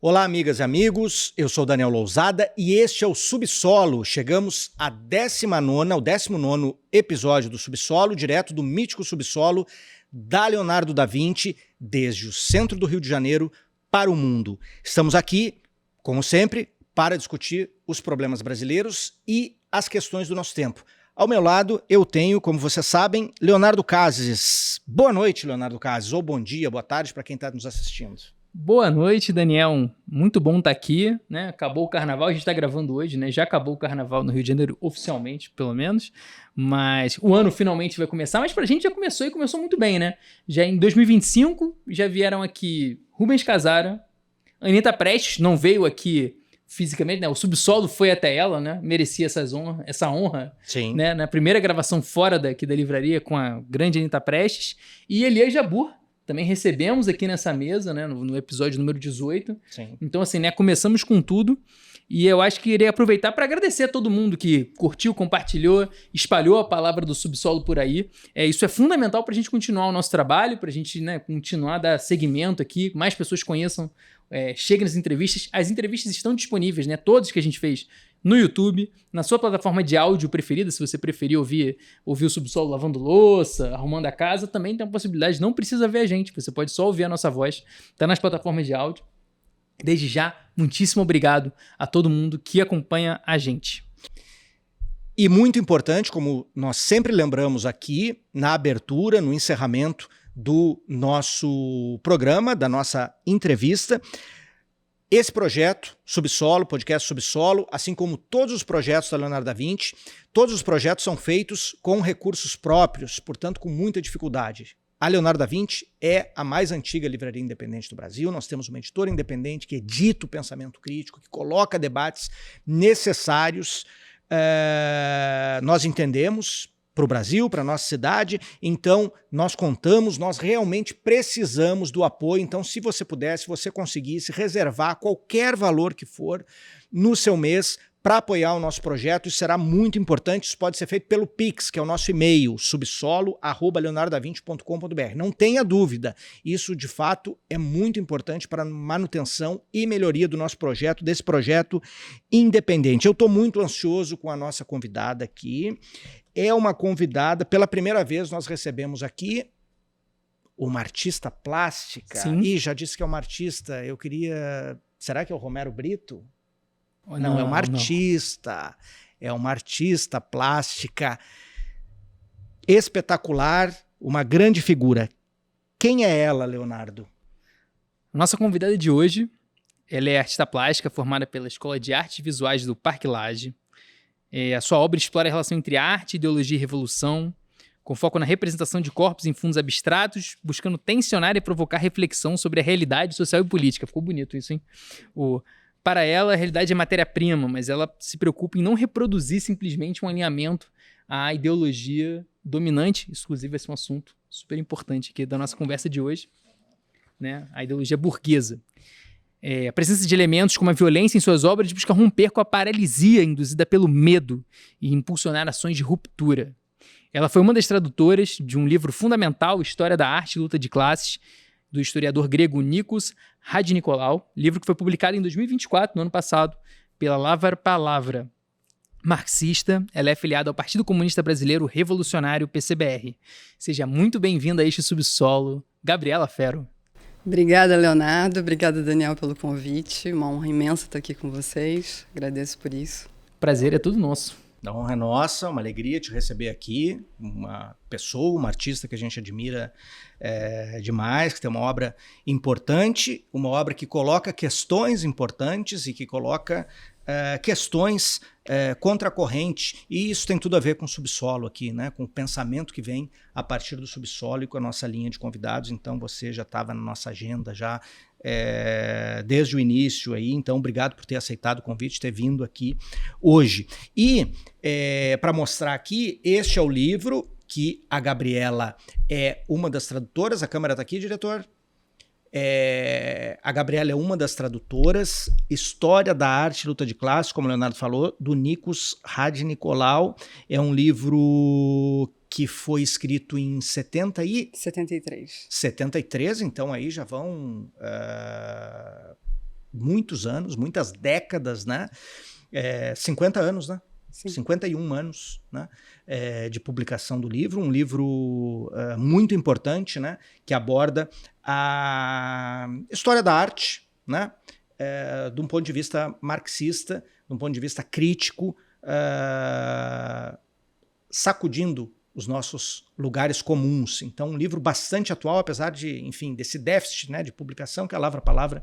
Olá, amigas e amigos, eu sou Daniel Lousada e este é o Subsolo. Chegamos à 19ª, o 19º episódio do Subsolo, direto do mítico Subsolo da Leonardo da Vinci, desde o centro do Rio de Janeiro para o mundo. Estamos aqui, como sempre, para discutir os problemas brasileiros e as questões do nosso tempo. Ao meu lado, eu tenho, como vocês sabem, Leonardo Cases. Boa noite, Leonardo Cases, ou bom dia, boa tarde para quem está nos assistindo. Boa noite, Daniel. Muito bom estar aqui, né? Acabou o carnaval, a gente está gravando hoje, né? Já acabou o carnaval no Rio de Janeiro, oficialmente, pelo menos. Mas o ano finalmente vai começar, mas pra gente já começou e começou muito bem, né? Já em 2025, já vieram aqui Rubens Casara, Anitta Prestes, não veio aqui fisicamente, né? O Subsolo foi até ela, né? Merecia essa honra, Sim. né? Na primeira gravação fora daqui da livraria com a grande Anitta Prestes. E Elias Jabbour, também recebemos aqui nessa mesa, né, no episódio número 18. Sim. Então, assim, né, começamos com tudo. E eu acho que irei aproveitar para agradecer a todo mundo que curtiu, compartilhou, espalhou a palavra do Subsolo por aí. Isso é fundamental para a gente continuar o nosso trabalho, para a gente, né, continuar a dar seguimento aqui, mais pessoas conheçam, cheguem nas entrevistas. As entrevistas estão disponíveis, né, todas que a gente fez no YouTube, na sua plataforma de áudio preferida, se você preferir ouvir o Subsolo lavando louça, arrumando a casa, também tem a possibilidade, não precisa ver a gente, você pode só ouvir a nossa voz, tá nas plataformas de áudio. Desde já, muitíssimo obrigado a todo mundo que acompanha a gente. E muito importante, como nós sempre lembramos aqui, na abertura, no encerramento do nosso programa, da nossa entrevista, esse projeto, Subsolo, podcast Subsolo, assim como todos os projetos da Leonardo da Vinci, todos os projetos são feitos com recursos próprios, portanto com muita dificuldade. A Leonardo da Vinci é a mais antiga livraria independente do Brasil, nós temos uma editora independente que edita o pensamento crítico, que coloca debates necessários, nós entendemos, para o Brasil, para a nossa cidade, então nós contamos, nós realmente precisamos do apoio, então se você pudesse, se você conseguisse reservar qualquer valor que for no seu mês para apoiar o nosso projeto, isso será muito importante, isso pode ser feito pelo Pix, que é o nosso e-mail, subsolo@leonardodavinci.com.br. Não tenha dúvida, isso de fato é muito importante para a manutenção e melhoria do nosso projeto, desse projeto independente. Eu estou muito ansioso com a nossa convidada aqui. É uma convidada, pela primeira vez nós recebemos aqui uma artista plástica. Sim. E já disse que é uma artista, eu queria... Será que é o Romero Brito? Não, é uma artista. É uma artista plástica espetacular, uma grande figura. Quem é ela, Leonardo? Nossa convidada de hoje, ela é artista plástica formada pela Escola de Artes Visuais do Parque Lage. A sua obra explora a relação entre arte, ideologia e revolução, com foco na representação de corpos em fundos abstratos, buscando tensionar e provocar reflexão sobre a realidade social e política. Ficou bonito isso, hein? Para ela, a realidade é matéria-prima, mas ela se preocupa em não reproduzir simplesmente um alinhamento à ideologia dominante. Inclusive, esse é um assunto super importante aqui da nossa conversa de hoje, né? A ideologia burguesa. A presença de elementos como a violência em suas obras busca romper com a paralisia induzida pelo medo e impulsionar ações de ruptura. Ela foi uma das tradutoras de um livro fundamental, História da Arte e Luta de Classes, do historiador grego Nikos Hadjinikolaou, livro que foi publicado em 2024, no ano passado, pela Lavra Palavra. Marxista, ela é afiliada ao Partido Comunista Brasileiro Revolucionário, PCBR. Seja muito bem-vinda a este Subsolo, Gabriela Ferro. Obrigada, Leonardo. Obrigada, Daniel, pelo convite. Uma honra imensa estar aqui com vocês. Agradeço por isso. Prazer é tudo nosso. A honra é nossa, uma alegria te receber aqui. Uma pessoa, uma artista que a gente admira demais, que tem uma obra importante, uma obra que coloca questões importantes e que coloca questões contra a corrente, e isso tem tudo a ver com o Subsolo aqui, né? Com o pensamento que vem a partir do Subsolo e com a nossa linha de convidados. Então você já estava na nossa agenda já desde o início aí, então obrigado por ter aceitado o convite, ter vindo aqui hoje. E para mostrar aqui, este é o livro que a Gabriela é uma das tradutoras. A câmera está aqui, diretor? A Gabriela é uma das tradutoras, História da Arte e Luta de Classes, como o Leonardo falou, do Nikos Hadjinikolaou. É um livro que foi escrito em 73. 73, então aí já vão muitos anos, muitas décadas, né? 50 anos, né? Sim. 51 anos, né, de publicação do livro, um livro muito importante, né, que aborda a história da arte, né, de um ponto de vista marxista, de um ponto de vista crítico, sacudindo os nossos lugares comuns. Então, um livro bastante atual, apesar de, enfim, desse déficit, né, de publicação, que a Lavra Palavra,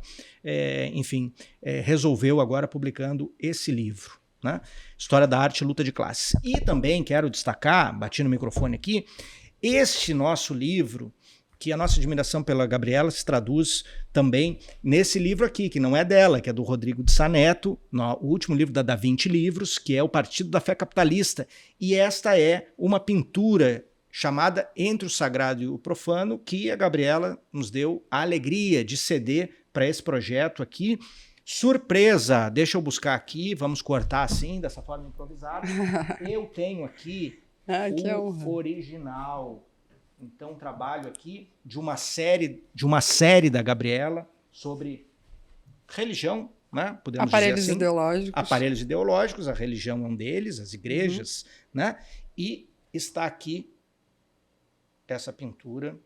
resolveu agora publicando esse livro. Né? História da Arte e Luta de Classes. E também quero destacar, bati no microfone aqui, este nosso livro, que a nossa admiração pela Gabriela se traduz também nesse livro aqui, que não é dela, que é do Rodrigo de Sá Neto, o último livro da 20 Livros, que é o Partido da Fé Capitalista. E esta é uma pintura chamada Entre o Sagrado e o Profano, que a Gabriela nos deu a alegria de ceder para esse projeto aqui. Surpresa, deixa eu buscar aqui, vamos cortar assim, dessa forma improvisada. Eu tenho aqui o original. Então, trabalho aqui de uma série da Gabriela sobre religião, né? Podemos aparelhos dizer assim. ideológicos. Aparelhos ideológicos, a religião é um deles, as igrejas, né? E está aqui essa pintura.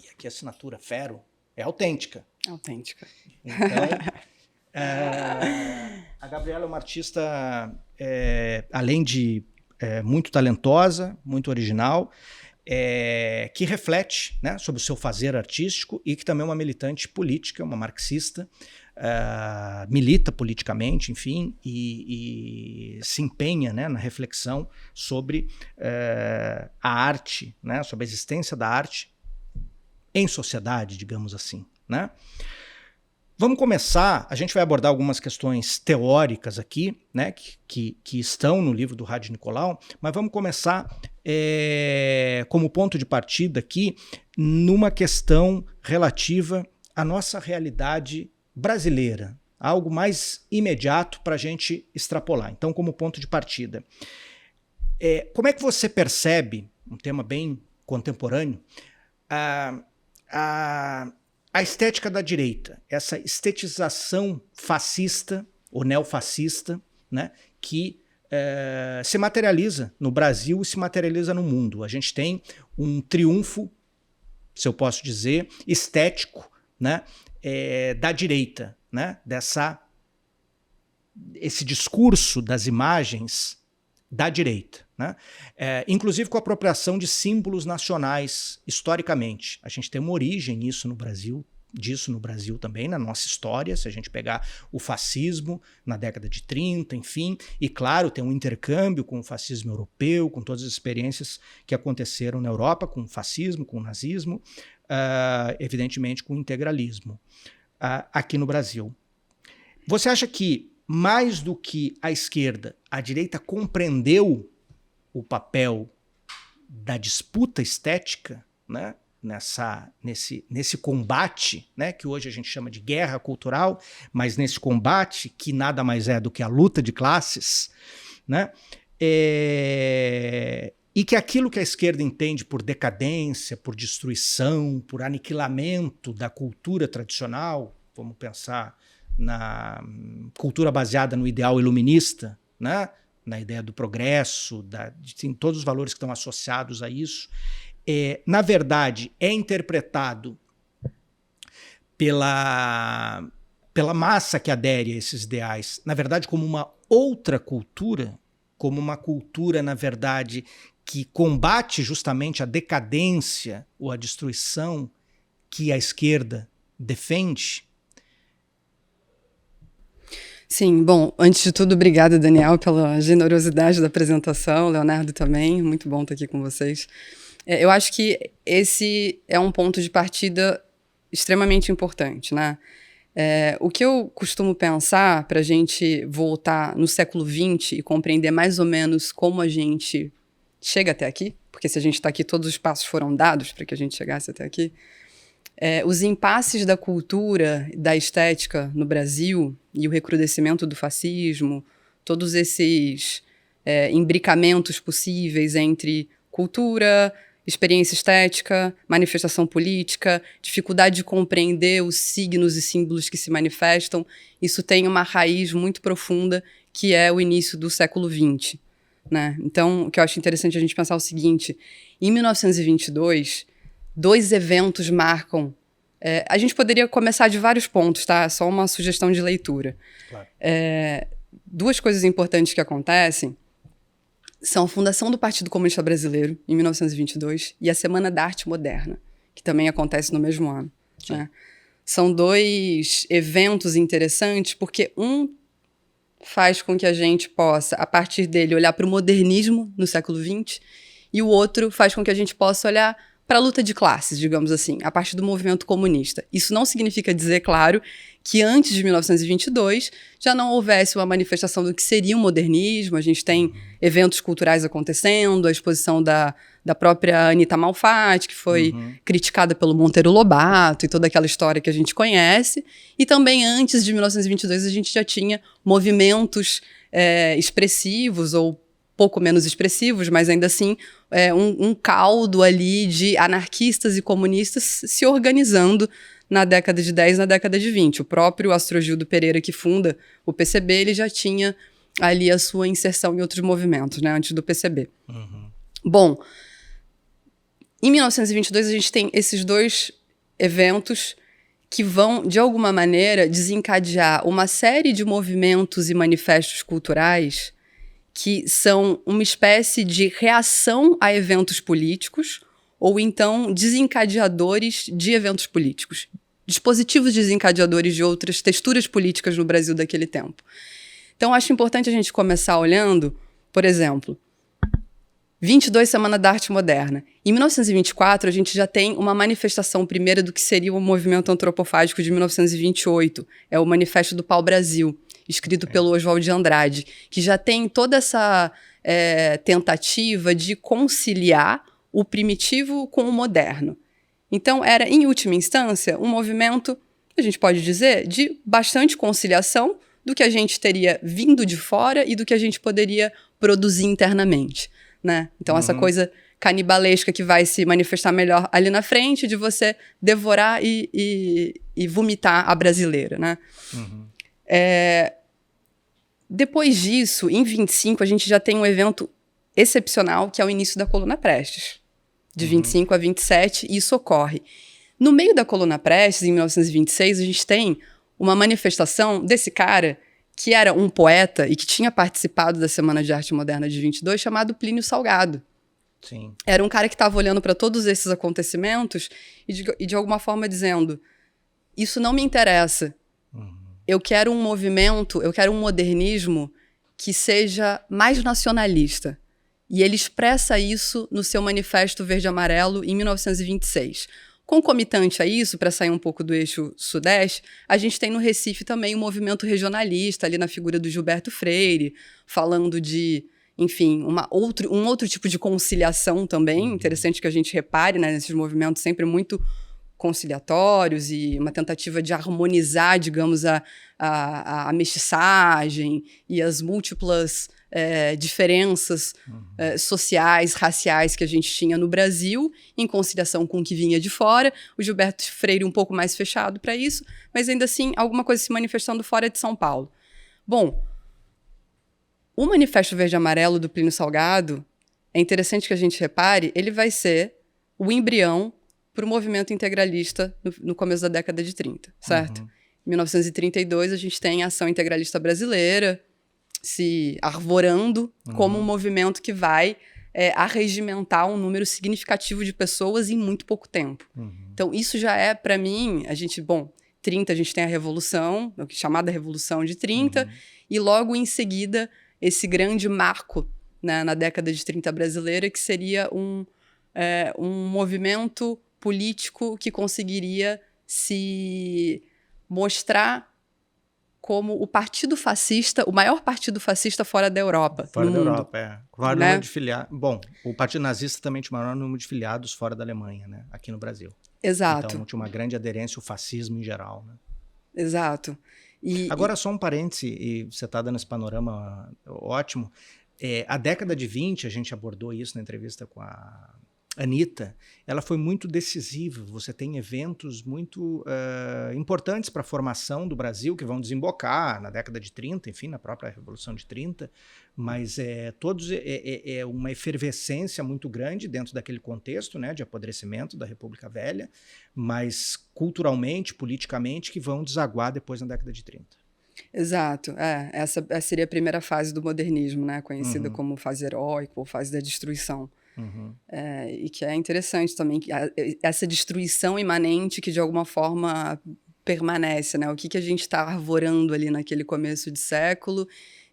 E aqui a assinatura Fero. É autêntica. Autêntica. Então, a Gabriela é uma artista, além de muito talentosa, muito original, que reflete, né, sobre o seu fazer artístico e que também é uma militante política, uma marxista, milita politicamente, enfim, e se empenha, né, na reflexão sobre a arte, né, sobre a existência da arte em sociedade, digamos assim, né? Vamos começar, a gente vai abordar algumas questões teóricas aqui, né, que estão no livro do Rádio Nicolau, mas vamos começar como ponto de partida aqui numa questão relativa à nossa realidade brasileira, algo mais imediato para a gente extrapolar. Então, como ponto de partida, como é que você percebe, um tema bem contemporâneo, a estética da direita, essa estetização fascista ou neofascista, né, que se materializa no Brasil e se materializa no mundo. A gente tem um triunfo, se eu posso dizer, estético, né, da direita, né, esse discurso das imagens da direita, né? Inclusive com a apropriação de símbolos nacionais historicamente. A gente tem uma origem disso no Brasil também, na nossa história, se a gente pegar o fascismo na década de 30, enfim, e claro, tem um intercâmbio com o fascismo europeu, com todas as experiências que aconteceram na Europa, com o fascismo, com o nazismo, evidentemente com o integralismo aqui no Brasil. Você acha que mais do que a esquerda, a direita compreendeu o papel da disputa estética, né, nesse combate, né, que hoje a gente chama de guerra cultural, mas nesse combate que nada mais é do que a luta de classes, né, e que aquilo que a esquerda entende por decadência, por destruição, por aniquilamento da cultura tradicional, vamos pensar na cultura baseada no ideal iluminista, né? Na ideia do progresso, de todos os valores que estão associados a isso, na verdade é interpretado pela massa que adere a esses ideais, na verdade como uma outra cultura, como uma cultura, na verdade, que combate justamente a decadência ou a destruição que a esquerda defende. Sim, bom, antes de tudo, obrigada, Daniel, pela generosidade da apresentação, Leonardo também, muito bom estar aqui com vocês. Eu acho que esse é um ponto de partida extremamente importante, né? O que eu costumo pensar para a gente voltar no século XX e compreender mais ou menos como a gente chega até aqui, porque se a gente está aqui, todos os passos foram dados para que a gente chegasse até aqui, os impasses da cultura, da estética no Brasil e o recrudescimento do fascismo, todos esses imbricamentos possíveis entre cultura experiência estética, manifestação política, dificuldade de compreender os signos e símbolos que se manifestam. Isso tem uma raiz muito profunda, que é o início do século XX, né? Então, o que eu acho interessante a gente pensar é o seguinte: em 1922, 2 eventos marcam. A gente poderia começar de vários pontos, tá? Só uma sugestão de leitura. Claro. 2 coisas importantes que acontecem são a fundação do Partido Comunista Brasileiro, em 1922, e a Semana da Arte Moderna, que também acontece no mesmo ano, né? São 2 eventos interessantes, porque um faz com que a gente possa, a partir dele, olhar para o modernismo no século XX, e o outro faz com que a gente possa olhar para a luta de classes, digamos assim, a partir do movimento comunista. Isso não significa dizer, claro, que antes de 1922 já não houvesse uma manifestação do que seria o modernismo. A gente tem eventos culturais acontecendo, a exposição da própria Anita Malfatti, que foi criticada pelo Monteiro Lobato, e toda aquela história que a gente conhece. E também antes de 1922 a gente já tinha movimentos expressivos, ou pouco menos expressivos, mas ainda assim um caldo ali de anarquistas e comunistas se organizando na década de 10, na década de 20. O próprio Astrogildo Pereira, que funda o PCB, ele já tinha ali a sua inserção em outros movimentos, né, antes do PCB. Bom, em 1922 a gente tem esses 2 eventos que vão, de alguma maneira, desencadear uma série de movimentos e manifestos culturais que são uma espécie de reação a eventos políticos, ou então desencadeadores de eventos políticos, dispositivos desencadeadores de outras texturas políticas no Brasil daquele tempo. Então, acho importante a gente começar olhando, por exemplo, 22, Semana da Arte Moderna. Em 1924, a gente já tem uma manifestação primeira do que seria o movimento antropofágico de 1928, é o Manifesto do Pau-Brasil, escrito pelo Oswald de Andrade, que já tem toda essa tentativa de conciliar o primitivo com o moderno. Então, era, em última instância, um movimento, a gente pode dizer, de bastante conciliação do que a gente teria vindo de fora e do que a gente poderia produzir internamente, né? Então, essa coisa canibalesca que vai se manifestar melhor ali na frente, de você devorar e vomitar a brasileira, né? Depois disso, em 25, a gente já tem um evento excepcional, que é o início da Coluna Prestes. De 25 a 27, isso ocorre. No meio da Coluna Prestes, em 1926, a gente tem uma manifestação desse cara, que era um poeta e que tinha participado da Semana de Arte Moderna de 22, chamado Plínio Salgado. Sim. Era um cara que estava olhando para todos esses acontecimentos e de alguma forma dizendo: isso não me interessa. Eu quero um movimento, eu quero um modernismo que seja mais nacionalista. E ele expressa isso no seu Manifesto Verde e Amarelo em 1926. Concomitante a isso, para sair um pouco do eixo sudeste, a gente tem no Recife também um movimento regionalista, ali na figura do Gilberto Freire, falando de, enfim, um outro tipo de conciliação também. Interessante que a gente repare, né, nesses movimentos sempre muito conciliatórios e uma tentativa de harmonizar, digamos, a mestiçagem e as múltiplas diferenças sociais, raciais que a gente tinha no Brasil, em conciliação com o que vinha de fora. O Gilberto Freire um pouco mais fechado para isso, mas ainda assim alguma coisa se manifestando fora de São Paulo. Bom, o Manifesto Verde e Amarelo do Plínio Salgado, é interessante que a gente repare, ele vai ser o embrião para o movimento integralista no começo da década de 30, certo? Em 1932, a gente tem a Ação Integralista Brasileira se arvorando como um movimento que vai arregimentar um número significativo de pessoas em muito pouco tempo. Então, isso já é, para mim, 30, a gente tem a Revolução, chamada Revolução de 30, e logo em seguida, esse grande marco, né, na década de 30 brasileira, que seria um movimento político que conseguiria se mostrar como o partido fascista, o maior partido fascista fora da Europa. Fora da mundo. Europa, com o maior número de filiados. Bom, o partido nazista também tinha o maior número de filiados fora da Alemanha, né? Aqui no Brasil. Exato. Então tinha uma grande aderência ao fascismo em geral, né? Exato. Agora, só um parêntese, e você está dando esse panorama ótimo. A década de 20, a gente abordou isso na entrevista com a Anitta, ela foi muito decisiva. Você tem eventos muito importantes para a formação do Brasil, que vão desembocar na década de 30, enfim, na própria Revolução de 30, mas todos é uma efervescência muito grande dentro daquele contexto, né, de apodrecimento da República Velha, mas culturalmente, politicamente, que vão desaguar depois na década de 30. Exato. Essa seria a primeira fase do modernismo, né, conhecida como fase heróica ou fase da destruição. E que é interessante também, essa destruição imanente que de alguma forma permanece, né? O que a gente está arvorando ali naquele começo de século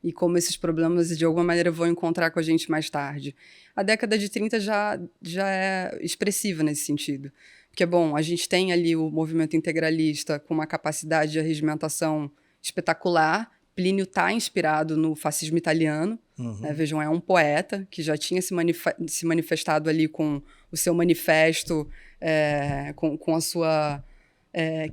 e como esses problemas de alguma maneira vão encontrar com a gente mais tarde. A década de 30 já é expressiva nesse sentido. Porque, bom, a gente tem ali o movimento integralista com uma capacidade de arregimentação espetacular. Plínio está inspirado no fascismo italiano. Né? Vejam, é um poeta que já tinha se manifestado ali com o seu manifesto, com a sua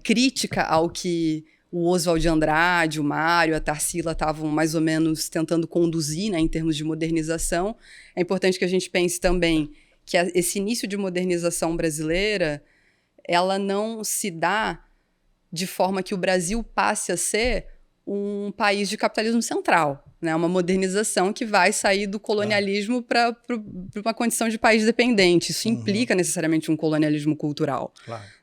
crítica ao que o Oswald de Andrade, o Mário, a Tarsila estavam mais ou menos tentando conduzir, né, em termos de modernização. É importante que a gente pense também que esse início de modernização brasileira, ela não se dá de forma que o Brasil passe a ser um país de capitalismo central, né? Uma modernização que vai sair do colonialismo para uma condição de país dependente. Isso implica necessariamente um colonialismo cultural.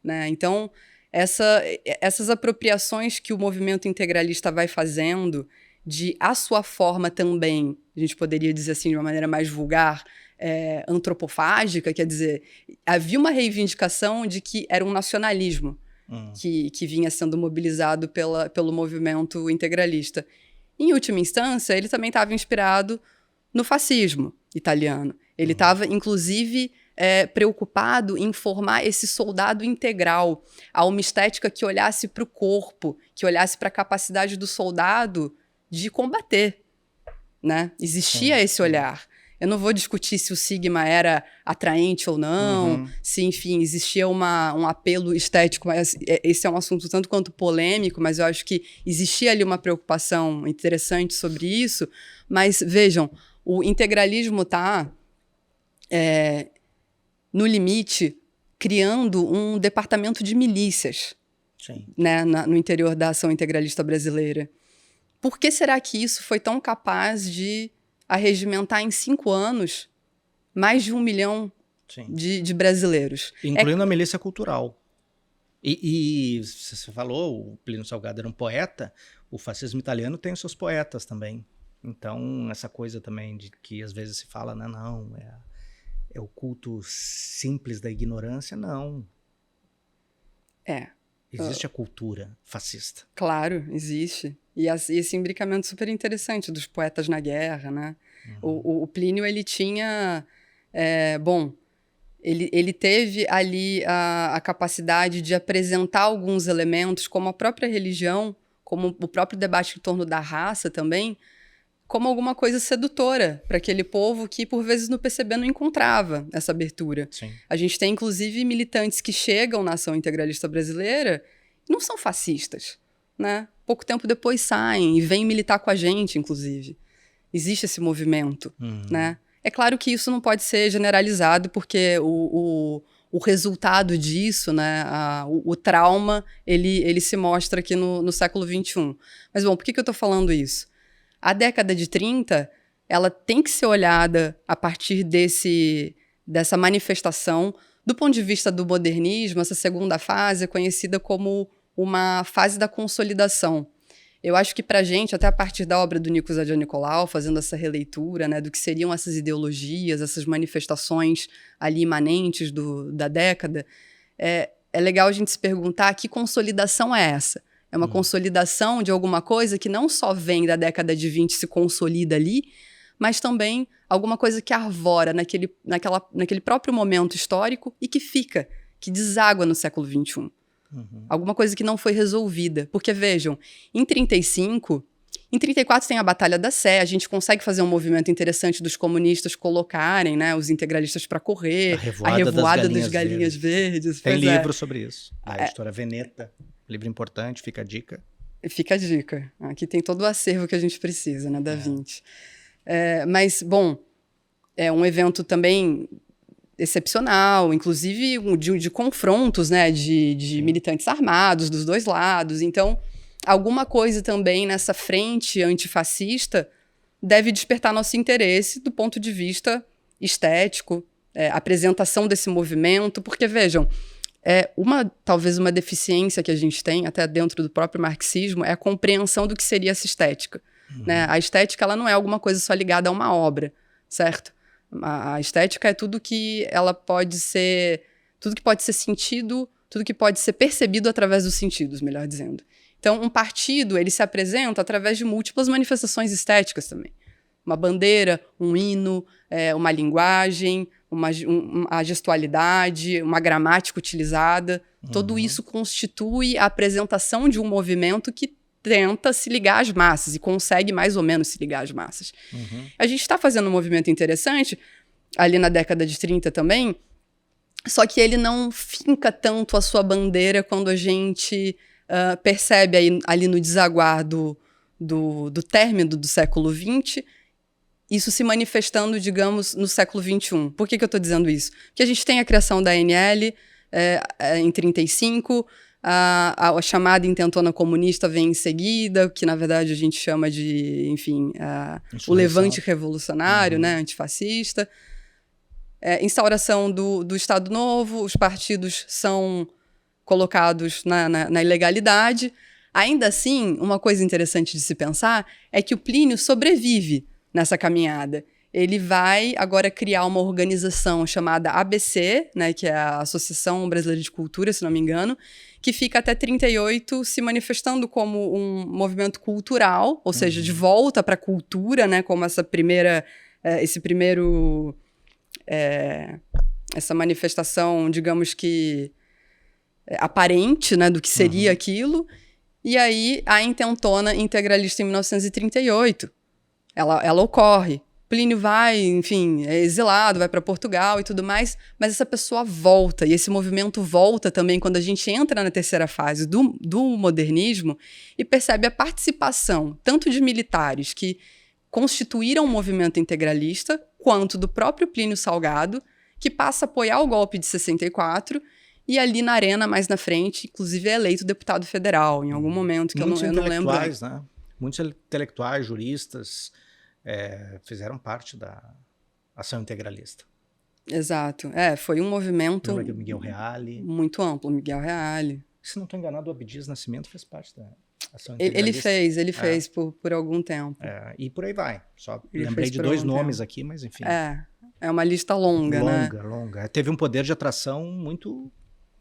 Né? Então, essas apropriações que o movimento integralista vai fazendo, de a sua forma também, a gente poderia dizer assim de uma maneira mais vulgar, antropofágica, quer dizer, havia uma reivindicação de que era um nacionalismo que vinha sendo mobilizado pelo movimento integralista. Em última instância, ele também estava inspirado no fascismo italiano. Ele estava, inclusive, preocupado em formar esse soldado integral, a uma estética que olhasse para o corpo, que olhasse para a capacidade do soldado de combater. Né? Existia esse olhar. Eu não vou discutir se o Sigma era atraente ou não, se, enfim, existia um apelo estético, mas esse é um assunto tanto quanto polêmico, mas eu acho que existia ali uma preocupação interessante sobre isso. Mas, vejam, o integralismo está, no limite, criando um departamento de milícias, né, no interior da ação integralista brasileira. Por que será que isso foi tão capaz de arregimentar em 5 anos mais de 1 milhão de brasileiros? Incluindo a milícia cultural. E você falou, o Plínio Salgado era um poeta, o fascismo italiano tem os seus poetas também. Então, essa coisa também de que às vezes se fala, não, é o culto simples da ignorância, não. Existe a cultura fascista. Claro, existe. E esse imbricamento super interessante dos poetas na guerra, né? O Plínio, ele tinha... ele teve ali a capacidade de apresentar alguns elementos, como a própria religião, como o próprio debate em torno da raça também, como alguma coisa sedutora para aquele povo que, por vezes, no PCB não encontrava essa abertura. A gente tem, inclusive, militantes que chegam na ação integralista brasileira e não são fascistas, né? Pouco tempo depois saem e vêm militar com a gente, inclusive. Existe esse movimento, né? É claro que isso não pode ser generalizado, porque o resultado disso, né, o trauma, ele se mostra aqui no século XXI. Mas, bom, por que eu estou falando isso? A década de 30, ela tem que ser olhada a partir dessa manifestação. Do ponto de vista do modernismo, essa segunda fase é conhecida como uma fase da consolidação. Eu acho que para a gente, até a partir da obra do Nikos Hadjianicolau, fazendo essa releitura, né, do que seriam essas ideologias, essas manifestações ali imanentes da década, é legal a gente se perguntar que consolidação é essa? É uma consolidação de alguma coisa que não só vem da década de 20 e se consolida ali, mas também alguma coisa que arvora naquele próprio momento histórico e que fica, que deságua no século XXI. Alguma coisa que não foi resolvida. Porque, vejam, em 34 tem a Batalha da Sé, a gente consegue fazer um movimento interessante dos comunistas colocarem, né, os integralistas para correr, a Revoada das Galinhas Verdes. Tem livro sobre isso, da editora Veneta. Livro importante, fica a dica. Fica a dica. Aqui tem todo o acervo que a gente precisa, né, da 20. Mas, bom, é um evento também excepcional, inclusive de confrontos, né, de militantes armados dos dois lados. Então, alguma coisa também nessa frente antifascista deve despertar nosso interesse do ponto de vista estético, apresentação desse movimento, porque, vejam, talvez uma deficiência que a gente tem, até dentro do próprio marxismo, é a compreensão do que seria essa estética. Né? A estética ela não é alguma coisa só ligada a uma obra, certo? A estética é tudo que pode ser sentido, tudo que pode ser percebido através dos sentidos, melhor dizendo. Então, um partido, ele se apresenta através de múltiplas manifestações estéticas também. Uma bandeira, um hino, uma linguagem, a gestualidade, uma gramática utilizada. Tudo isso constitui a apresentação de um movimento que tenta se ligar às massas e consegue mais ou menos se ligar às massas. A gente está fazendo um movimento interessante, ali na década de 30 também, só que ele não finca tanto a sua bandeira quando a gente percebe ali no desaguar do término do século XX, isso se manifestando, digamos, no século XXI. Por que eu estou dizendo isso? Porque a gente tem a criação da ANL em 35, a chamada intentona comunista vem em seguida, que na verdade a gente chama de, enfim, o levante revolucionário, né, antifascista. Instauração do Estado Novo, os partidos são colocados na ilegalidade. Ainda assim, uma coisa interessante de se pensar é que o Plínio sobrevive nessa caminhada. Ele vai agora criar uma organização chamada ABC, né, que é a Associação Brasileira de Cultura, se não me engano, que fica até 38 se manifestando como um movimento cultural, ou seja, de volta para a cultura, né, como essa manifestação, digamos que aparente, né, do que seria aquilo. E aí a intentona integralista em 1938, ela ocorre. Plínio vai, enfim, é exilado, vai para Portugal e tudo mais, mas essa pessoa volta, e esse movimento volta também quando a gente entra na terceira fase do modernismo e percebe a participação tanto de militares que constituíram um movimento integralista, quanto do próprio Plínio Salgado, que passa a apoiar o golpe de 64 e ali na arena, mais na frente, inclusive é eleito deputado federal, em algum momento, que eu não lembro. Né? Muitos intelectuais, juristas, fizeram parte da ação integralista. Exato. Foi um movimento Miguel Reale. Muito amplo, Miguel Reale. Se não estou enganado, o Abdias Nascimento fez parte da ação integralista. Ele fez por algum tempo. E por aí vai. Só lembrei de dois nomes aqui, mas enfim. É uma lista longa, né? Longa. Teve um poder de atração muito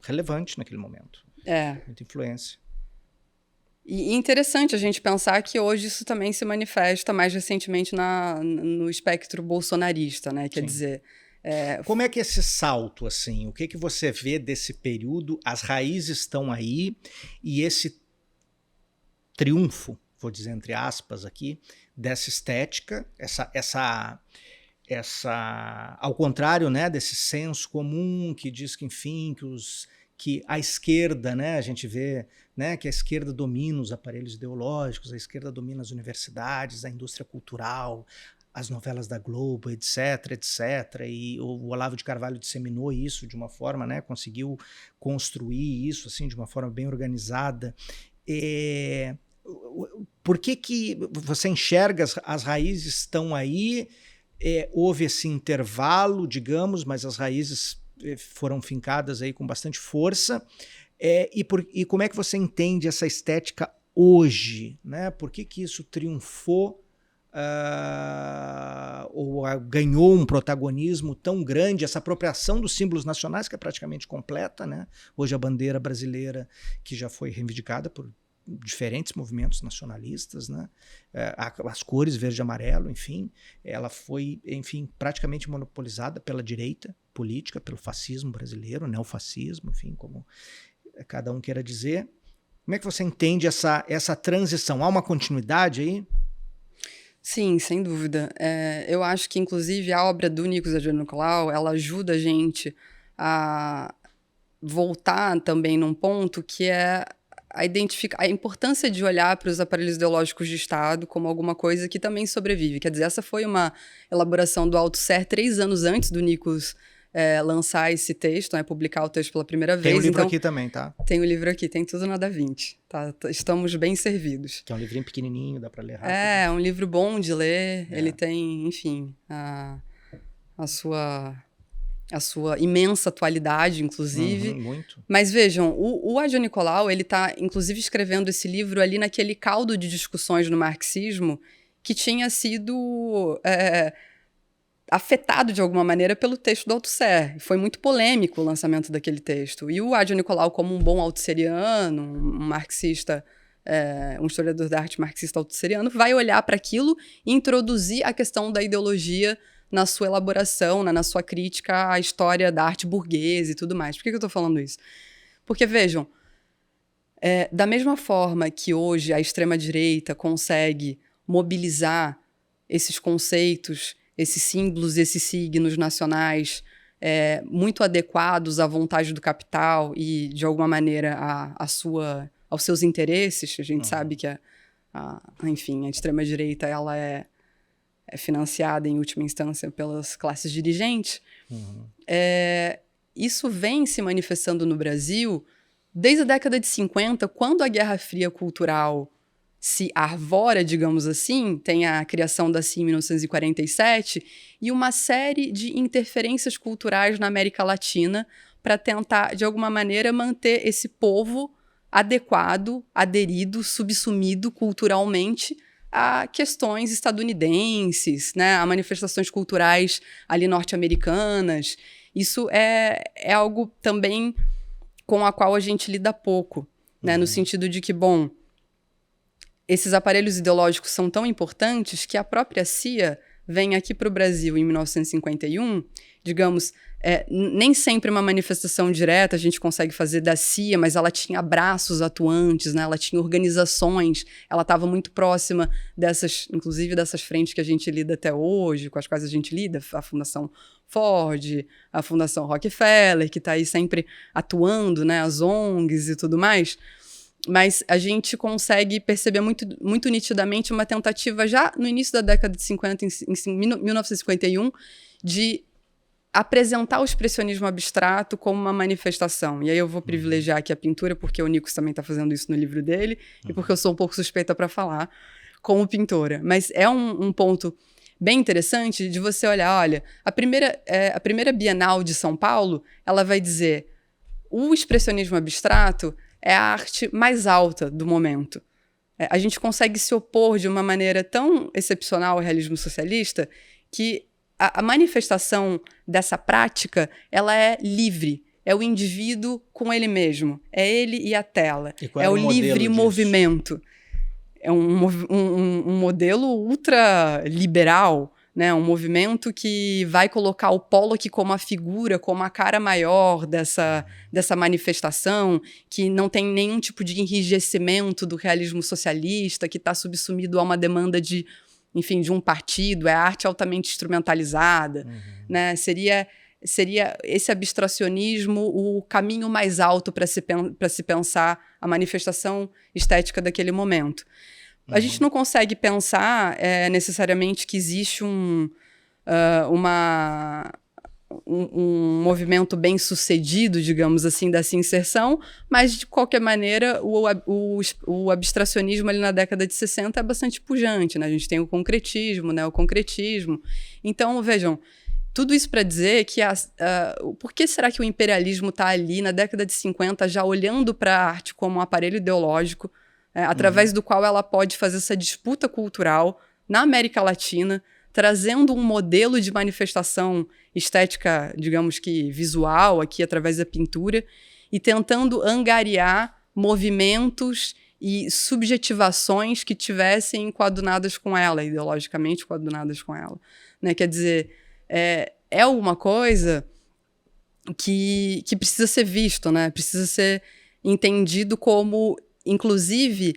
relevante naquele momento. Muita influência. E interessante a gente pensar que hoje isso também se manifesta mais recentemente no espectro bolsonarista, né? Quer dizer... Como é que esse salto, assim, o que você vê desse período, as raízes estão aí, e esse triunfo, vou dizer entre aspas aqui, dessa estética, essa ao contrário, né, desse senso comum que diz que, enfim, que a esquerda, né, a gente vê, né, que a esquerda domina os aparelhos ideológicos, a esquerda domina as universidades, a indústria cultural, as novelas da Globo, etc, etc, e o Olavo de Carvalho disseminou isso de uma forma, né, conseguiu construir isso assim de uma forma bem organizada. Por que você enxerga as raízes estão aí? Houve esse intervalo, digamos, mas as raízes foram fincadas aí com bastante força. E como é que você entende essa estética hoje, né? Por que isso triunfou ou ganhou um protagonismo tão grande, essa apropriação dos símbolos nacionais que é praticamente completa, né? Hoje a bandeira brasileira, que já foi reivindicada por diferentes movimentos nacionalistas, né? As cores verde e amarelo, enfim, ela foi, enfim, praticamente monopolizada pela direita política, pelo fascismo brasileiro, neofascismo, enfim, como cada um queira dizer. Como é que você entende essa transição? Há uma continuidade aí? Sim, sem dúvida. Eu acho que, inclusive, a obra do Nikos Adrianopulos, ela ajuda a gente a voltar também num ponto que é a importância de olhar para os aparelhos ideológicos de Estado como alguma coisa que também sobrevive. Quer dizer, essa foi uma elaboração do Althusser 3 anos antes do Nikos lançar esse texto, né, publicar o texto pela primeira vez. Tem o livro então, aqui também, tá? Tem o livro aqui, tem tudo na Da Vinci. Tá? Estamos bem servidos. Que é um livrinho pequenininho, dá para ler rápido. É um livro bom de ler. Ele tem, enfim, a sua imensa atualidade, inclusive. Muito. Mas vejam, o Age Nicolau, ele está, inclusive, escrevendo esse livro ali naquele caldo de discussões no marxismo que tinha sido afetado de alguma maneira pelo texto do Althusser. Foi muito polêmico o lançamento daquele texto. E o Age Nicolau, como um bom althuseriano, um marxista, um historiador da arte marxista althuseriano, vai olhar para aquilo e introduzir a questão da ideologia na sua elaboração, na sua crítica à história da arte burguesa e tudo mais. Por que eu estou falando isso? Porque, vejam, da mesma forma que hoje a extrema-direita consegue mobilizar esses conceitos, esses símbolos, esses signos nacionais muito adequados à vontade do capital e, de alguma maneira, aos seus interesses. A gente sabe que, enfim, a extrema-direita ela é financiada, em última instância, pelas classes dirigentes. Isso vem se manifestando no Brasil desde a década de 50, quando a Guerra Fria cultural se arvora, digamos assim, tem a criação da CIA em 1947 e uma série de interferências culturais na América Latina para tentar, de alguma maneira, manter esse povo adequado, aderido, subsumido culturalmente a questões estadunidenses, né, a manifestações culturais ali norte-americanas. Isso é algo também com a qual a gente lida pouco, né, no sentido de que, bom, esses aparelhos ideológicos são tão importantes que a própria CIA vem aqui para o Brasil em 1951, digamos, nem sempre uma manifestação direta a gente consegue fazer da CIA, mas ela tinha braços atuantes, né? Ela tinha organizações, ela estava muito próxima dessas, inclusive dessas frentes que a gente lida até hoje, com as quais a gente lida, a Fundação Ford, a Fundação Rockefeller, que está aí sempre atuando, né? As ONGs e tudo mais. Mas a gente consegue perceber muito, muito nitidamente uma tentativa já no início da década de 50, em 1951, de apresentar o expressionismo abstrato como uma manifestação. E aí eu vou privilegiar aqui a pintura, porque o Nikos também está fazendo isso no livro dele, e porque eu sou um pouco suspeita para falar como pintora. Mas é um ponto bem interessante de você olhar, olha, a primeira Bienal de São Paulo, ela vai dizer, o expressionismo abstrato é a arte mais alta do momento. A gente consegue se opor de uma maneira tão excepcional ao realismo socialista que a manifestação dessa prática ela é livre. É o indivíduo com ele mesmo. É ele e a tela. É o livre movimento. É um modelo ultra-liberal, né? Um movimento que vai colocar o Pollock como a figura, como a cara maior dessa manifestação, que não tem nenhum tipo de enrijecimento do realismo socialista, que está subsumido a uma demanda de um partido, é arte altamente instrumentalizada, né? Seria esse abstracionismo o caminho mais alto para se pensar a manifestação estética daquele momento. A gente não consegue pensar necessariamente que existe um movimento bem sucedido, digamos assim, dessa inserção, mas de qualquer maneira o abstracionismo ali na década de 60 é bastante pujante, né? A gente tem o concretismo, né? O concretismo. Então, vejam, tudo isso para dizer que por que será que o imperialismo está ali na década de 50 já olhando para a arte como um aparelho ideológico, através do qual ela pode fazer essa disputa cultural na América Latina, trazendo um modelo de manifestação estética, digamos que visual, aqui através da pintura, e tentando angariar movimentos e subjetivações que tivessem coadunadas com ela, ideologicamente coadunadas com ela, né? Quer dizer, é uma coisa que precisa ser visto, né? Precisa ser entendido como, inclusive,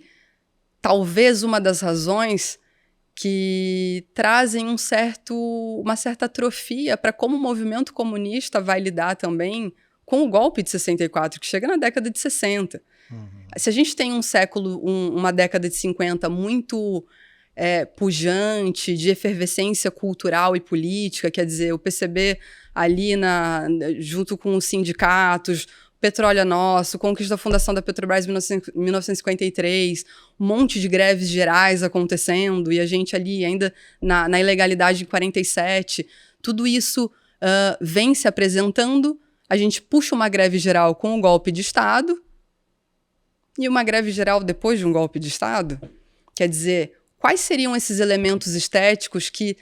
talvez uma das razões que trazem uma certa atrofia para como o movimento comunista vai lidar também com o golpe de 64, que chega na década de 60. Se a gente tem uma década de 50 muito pujante, de efervescência cultural e política, quer dizer, o PCB ali junto com os sindicatos, Petróleo é Nosso, conquista da fundação da Petrobras em 1953, um monte de greves gerais acontecendo, e a gente ali ainda na ilegalidade em 47, tudo isso vem se apresentando, a gente puxa uma greve geral com o golpe de Estado, e uma greve geral depois de um golpe de Estado, quer dizer, quais seriam esses elementos estéticos que,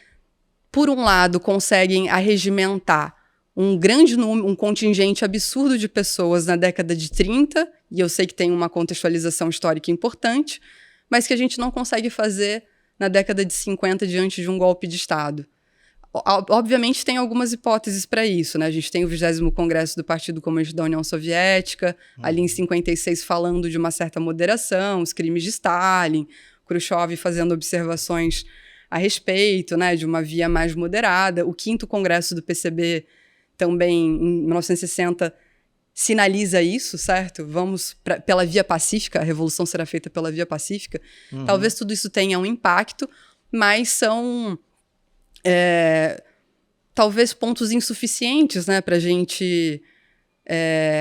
por um lado, conseguem arregimentar um grande número, um contingente absurdo de pessoas na década de 30, e eu sei que tem uma contextualização histórica importante, mas que a gente não consegue fazer na década de 50 diante de um golpe de Estado. Obviamente tem algumas hipóteses para isso, né? A gente tem o 20º Congresso do Partido Comunista da União Soviética, ali em 56 falando de uma certa moderação, os crimes de Stalin, Khrushchev fazendo observações a respeito, né, de uma via mais moderada. O 5º Congresso do PCB também, em 1960, sinaliza isso, certo? Vamos pela via pacífica, a revolução será feita pela via pacífica. Talvez tudo isso tenha um impacto, mas são talvez pontos insuficientes, né, para a gente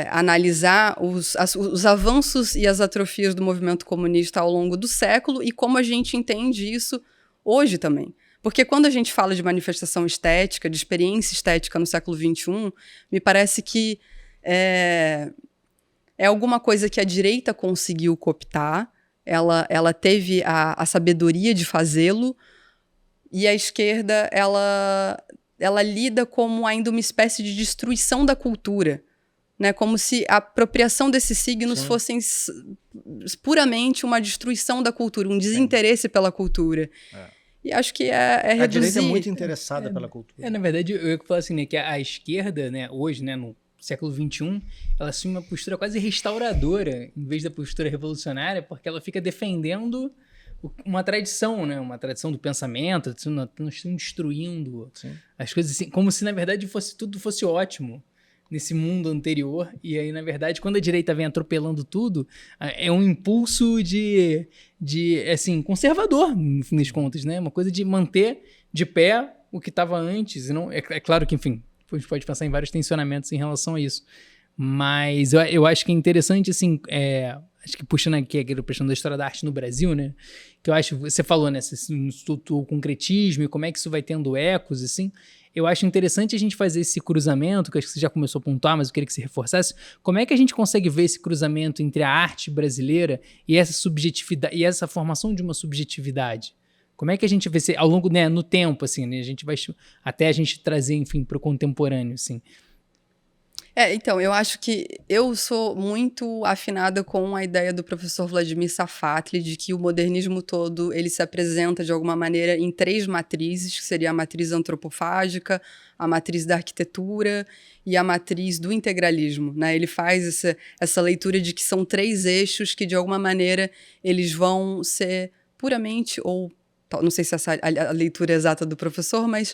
analisar os avanços e as atrofias do movimento comunista ao longo do século e como a gente entende isso hoje também. Porque quando a gente fala de manifestação estética, de experiência estética no século XXI, me parece que é alguma coisa que a direita conseguiu cooptar, ela teve a sabedoria de fazê-lo, e a esquerda ela lida como ainda uma espécie de destruição da cultura, né? Como se a apropriação desses signos fossem puramente uma destruição da cultura, um desinteresse pela cultura. E acho que reduzir... A direita é muito interessada pela cultura. Na verdade, eu ia falar assim, né, que a esquerda, né, hoje, né, no século XXI, ela assume uma postura quase restauradora, em vez da postura revolucionária, porque ela fica defendendo uma tradição, né, uma tradição do pensamento, nós estamos destruindo as coisas assim, como se, na verdade, tudo fosse ótimo nesse mundo anterior, e aí, na verdade, quando a direita vem atropelando tudo, é um impulso de assim, conservador, no fim das contas, né? Uma coisa de manter de pé o que estava antes, e não, é claro que, enfim, a gente pode pensar em vários tensionamentos em relação a isso, mas eu acho que é interessante, assim, acho que puxando aqui a questão da história da arte no Brasil, né? Que eu acho, você falou, né? O concretismo e como é que isso vai tendo ecos, assim. Eu acho interessante a gente fazer esse cruzamento, que acho que você já começou a pontuar, mas eu queria que você reforçasse. Como é que a gente consegue ver esse cruzamento entre a arte brasileira e essa subjetividade, e essa formação de uma subjetividade? Como é que a gente vê ao longo, né, no tempo, assim, né? A gente vai até a gente trazer, enfim, para o contemporâneo, assim. Então, eu acho que eu sou muito afinada com a ideia do professor Vladimir Safatli de que o modernismo todo, ele se apresenta de alguma maneira em 3 matrizes, que seria a matriz antropofágica, a matriz da arquitetura e a matriz do integralismo, né? Ele faz essa leitura de que são 3 eixos que, de alguma maneira, eles vão ser puramente, ou não sei se essa é a leitura exata do professor, mas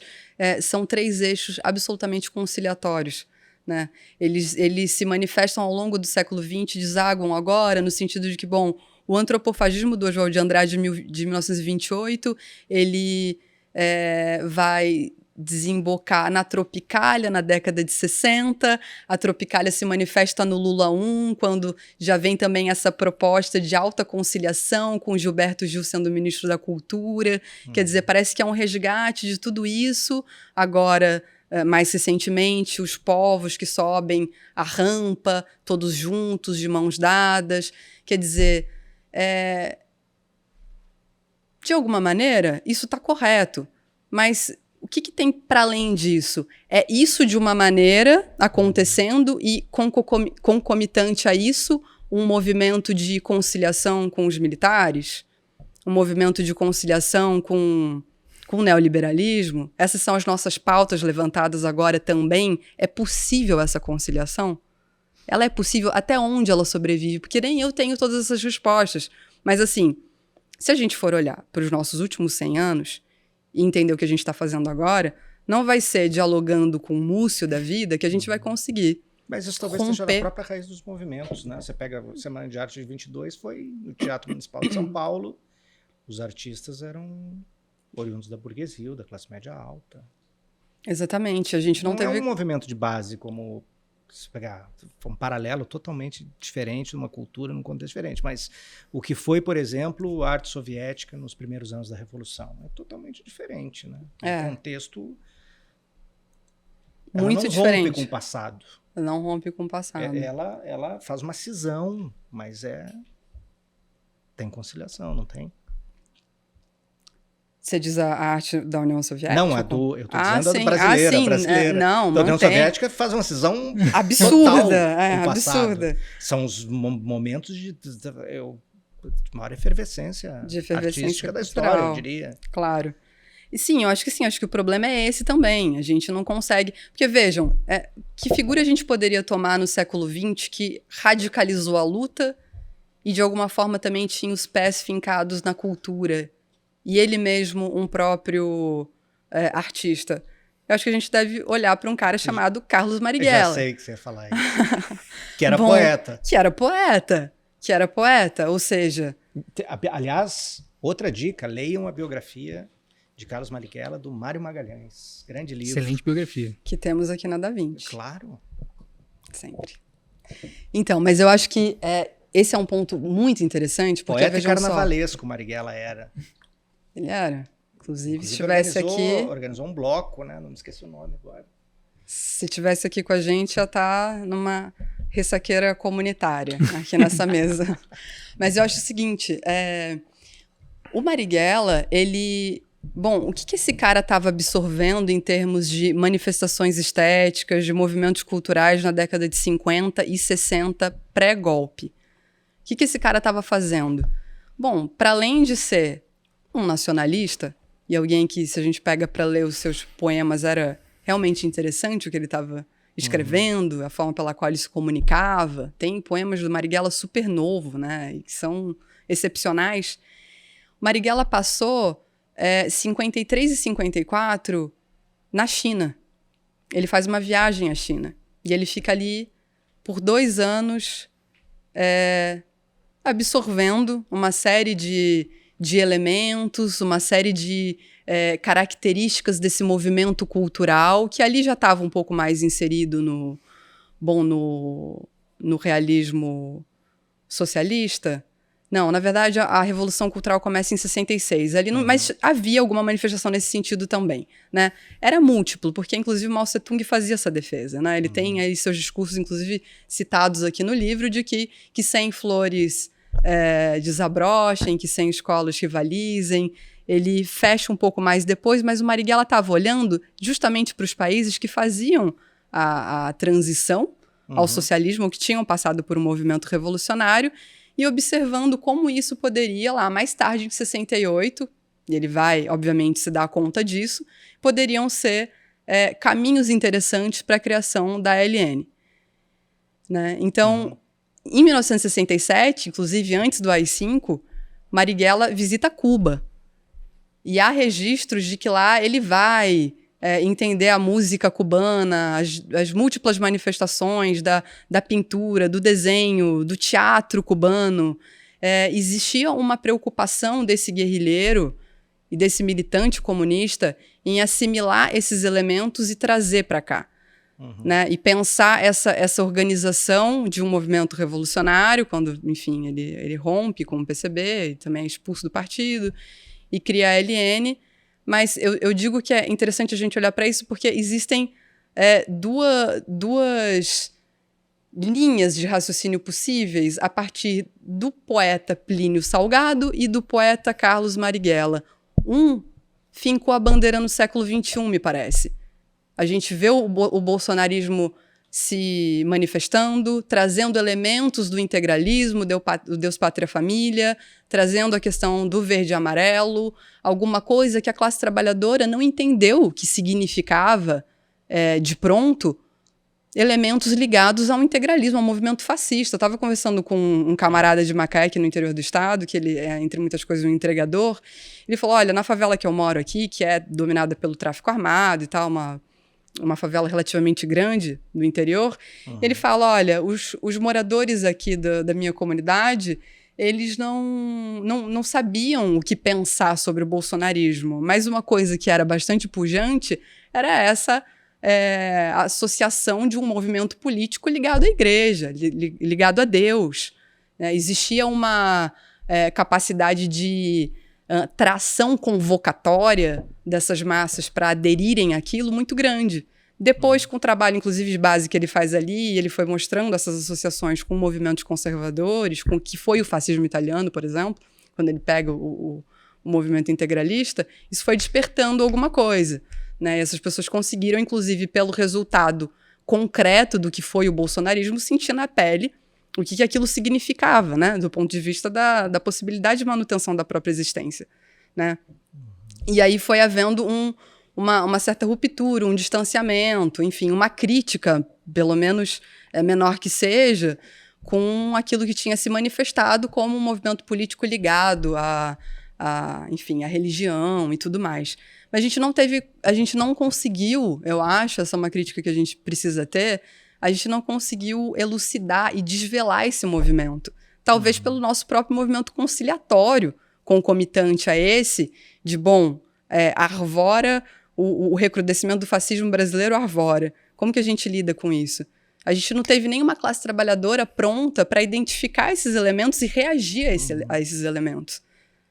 são 3 eixos absolutamente conciliatórios, né? Eles se manifestam ao longo do século XX, desaguam agora, no sentido de que, bom, o antropofagismo do Oswald de Andrade de 1928, ele vai desembocar na Tropicália na década de 60, a Tropicália se manifesta no Lula I, quando já vem também essa proposta de alta conciliação, com Gilberto Gil sendo ministro da Cultura, quer dizer, parece que é um resgate de tudo isso, agora... mais recentemente, os povos que sobem a rampa, todos juntos, de mãos dadas. Quer dizer, de alguma maneira, isso está correto. Mas o que tem para além disso? É isso de uma maneira acontecendo e, concomitante a isso, um movimento de conciliação com os militares? Um movimento de conciliação com o neoliberalismo? Essas são as nossas pautas levantadas agora também. É possível essa conciliação? Ela é possível? Até onde ela sobrevive? Porque nem eu tenho todas essas respostas. Mas, assim, se a gente for olhar para os nossos últimos 100 anos e entender o que a gente está fazendo agora, não vai ser dialogando com o Múcio da vida que a gente vai conseguir. Mas isso talvez seja na própria raiz dos movimentos, né? Você pega a Semana de Arte de 22, foi no Teatro Municipal de São Paulo, Os artistas eram oriundos da burguesia, ou da classe média alta. Exatamente, a gente não teve... é um movimento de base como... Se pegar um paralelo totalmente diferente, de uma cultura, num contexto diferente. Mas o que foi, por exemplo, a arte soviética nos primeiros anos da Revolução é totalmente diferente, né? Um contexto... Muito diferente. Ela não rompe com o passado. Não rompe com o passado. Ela faz uma cisão, mas tem conciliação, não tem? Você diz a arte da União Soviética? Não, eu tô dizendo a do brasileira. Sim. A brasileira. Não da União Soviética faz uma cisão absurda. Total Absurda. São os momentos de maior efervescência, artística da história, eu diria. Claro. E sim, acho que o problema é esse também. A gente não consegue... Porque, vejam, que figura a gente poderia tomar no século XX que radicalizou a luta e, de alguma forma, também tinha os pés fincados na cultura e ele mesmo um próprio artista? Eu acho que a gente deve olhar para um cara chamado Carlos Marighella. Eu já sei que você ia falar isso. Que era poeta. Que era poeta, ou seja... Aliás, outra dica, leiam a biografia de Carlos Marighella, do Mário Magalhães. Grande livro. Excelente biografia. Que temos aqui na Da Vinci. Claro. Sempre. Então, mas eu acho que esse é um ponto muito interessante. Porque, poeta e carnavalesco, Marighella era. Ele era. Inclusive se tivesse aqui... Organizou um bloco, né? Não me esqueci o nome agora. Se tivesse aqui com a gente, já tá numa ressaqueira comunitária, aqui nessa mesa. Mas eu acho o seguinte, o Marighella, ele... Bom, o que esse cara estava absorvendo em termos de manifestações estéticas, de movimentos culturais na década de 50 e 60, pré-golpe? O que esse cara estava fazendo? Bom, para além de ser um nacionalista, e alguém que, se a gente pega para ler os seus poemas, era realmente interessante o que ele estava escrevendo, a forma pela qual ele se comunicava. Tem poemas do Marighella super novo, né, e que são excepcionais. Marighella passou 53 e 54 na China. Ele faz uma viagem à China. E ele fica ali por 2 anos absorvendo uma série de elementos, uma série de características desse movimento cultural, que ali já estava um pouco mais inserido no realismo socialista. Não, na verdade, a Revolução Cultural começa em 66. Ali mas havia alguma manifestação nesse sentido também, né? Era múltiplo, porque, inclusive, Mao Tse-tung fazia essa defesa, né? Ele tem aí seus discursos, inclusive, citados aqui no livro, de que sem flores desabrochem, que sem escolas rivalizem. Ele fecha um pouco mais depois, mas o Marighella estava olhando justamente para os países que faziam a transição ao socialismo, que tinham passado por um movimento revolucionário, e observando como isso poderia, lá mais tarde, em 68, e ele vai, obviamente, se dar conta disso, poderiam ser caminhos interessantes para a criação da ALN. Né? Então, em 1967, inclusive antes do AI-5, Marighella visita Cuba. E há registros de que lá ele vai entender a música cubana, as múltiplas manifestações da pintura, do desenho, do teatro cubano. Existia uma preocupação desse guerrilheiro e desse militante comunista em assimilar esses elementos e trazer para cá. Né? E pensar essa organização de um movimento revolucionário, quando, enfim, ele rompe com o PCB e também é expulso do partido e cria a ALN. Mas eu digo que é interessante a gente olhar para isso porque existem duas linhas de raciocínio possíveis a partir do poeta Plínio Salgado e do poeta Carlos Marighella. Um fincou a bandeira no século XXI, me parece. A gente vê o bolsonarismo se manifestando, trazendo elementos do integralismo, do Deus, Pátria, Família, trazendo a questão do verde e amarelo, alguma coisa que a classe trabalhadora não entendeu o que significava, de pronto, elementos ligados ao integralismo, ao movimento fascista. Eu estava conversando com um camarada de Macaé, aqui no interior do estado, que ele é, entre muitas coisas, um entregador. Ele falou, olha, na favela que eu moro aqui, que é dominada pelo tráfico armado e tal, uma favela relativamente grande do interior, ele fala, olha, os moradores aqui da minha comunidade, eles não sabiam o que pensar sobre o bolsonarismo. Mas uma coisa que era bastante pujante era essa associação de um movimento político ligado à igreja, ligado a Deus. Existia uma capacidade de tração convocatória dessas massas para aderirem àquilo muito grande. Depois, com o trabalho, inclusive, de base que ele faz ali, ele foi mostrando essas associações com movimentos conservadores, com o que foi o fascismo italiano, por exemplo, quando ele pega o movimento integralista, isso foi despertando alguma coisa, né? E essas pessoas conseguiram, inclusive, pelo resultado concreto do que foi o bolsonarismo, sentir na pele o que aquilo significava, né? Do ponto de vista da possibilidade de manutenção da própria existência, né? E aí foi havendo uma certa ruptura, um distanciamento, enfim, uma crítica, pelo menos menor que seja, com aquilo que tinha se manifestado como um movimento político ligado enfim, à religião e tudo mais. Mas a gente não conseguiu, eu acho, essa é uma crítica que a gente precisa ter, a gente não conseguiu elucidar e desvelar esse movimento. Talvez pelo nosso próprio movimento conciliatório, concomitante a esse, de, arvora o recrudescimento do fascismo brasileiro arvora. Como que a gente lida com isso? A gente não teve nenhuma classe trabalhadora pronta para identificar esses elementos e reagir a esses elementos.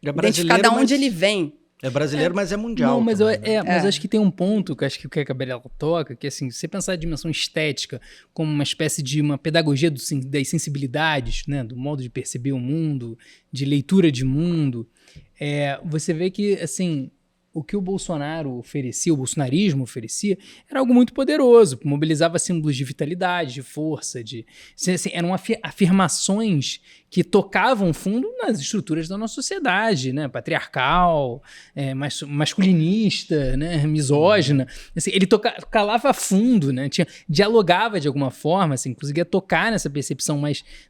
Identificar de onde ele vem. É brasileiro, mas é mundial. Não, mas, também, mas acho que tem um ponto que acho que a Gabriela toca, que assim, se você pensar a dimensão estética como uma espécie de uma pedagogia das sensibilidades, né, do modo de perceber o mundo, de leitura de mundo, você vê que, assim, o que o Bolsonaro oferecia, o bolsonarismo oferecia, era algo muito poderoso, mobilizava símbolos de vitalidade, de força, assim, eram afirmações que tocavam fundo nas estruturas da nossa sociedade, né? Patriarcal, masculinista, né? Misógina. Assim, ele calava fundo, né? Dialogava de alguma forma, assim, conseguia tocar nessa percepção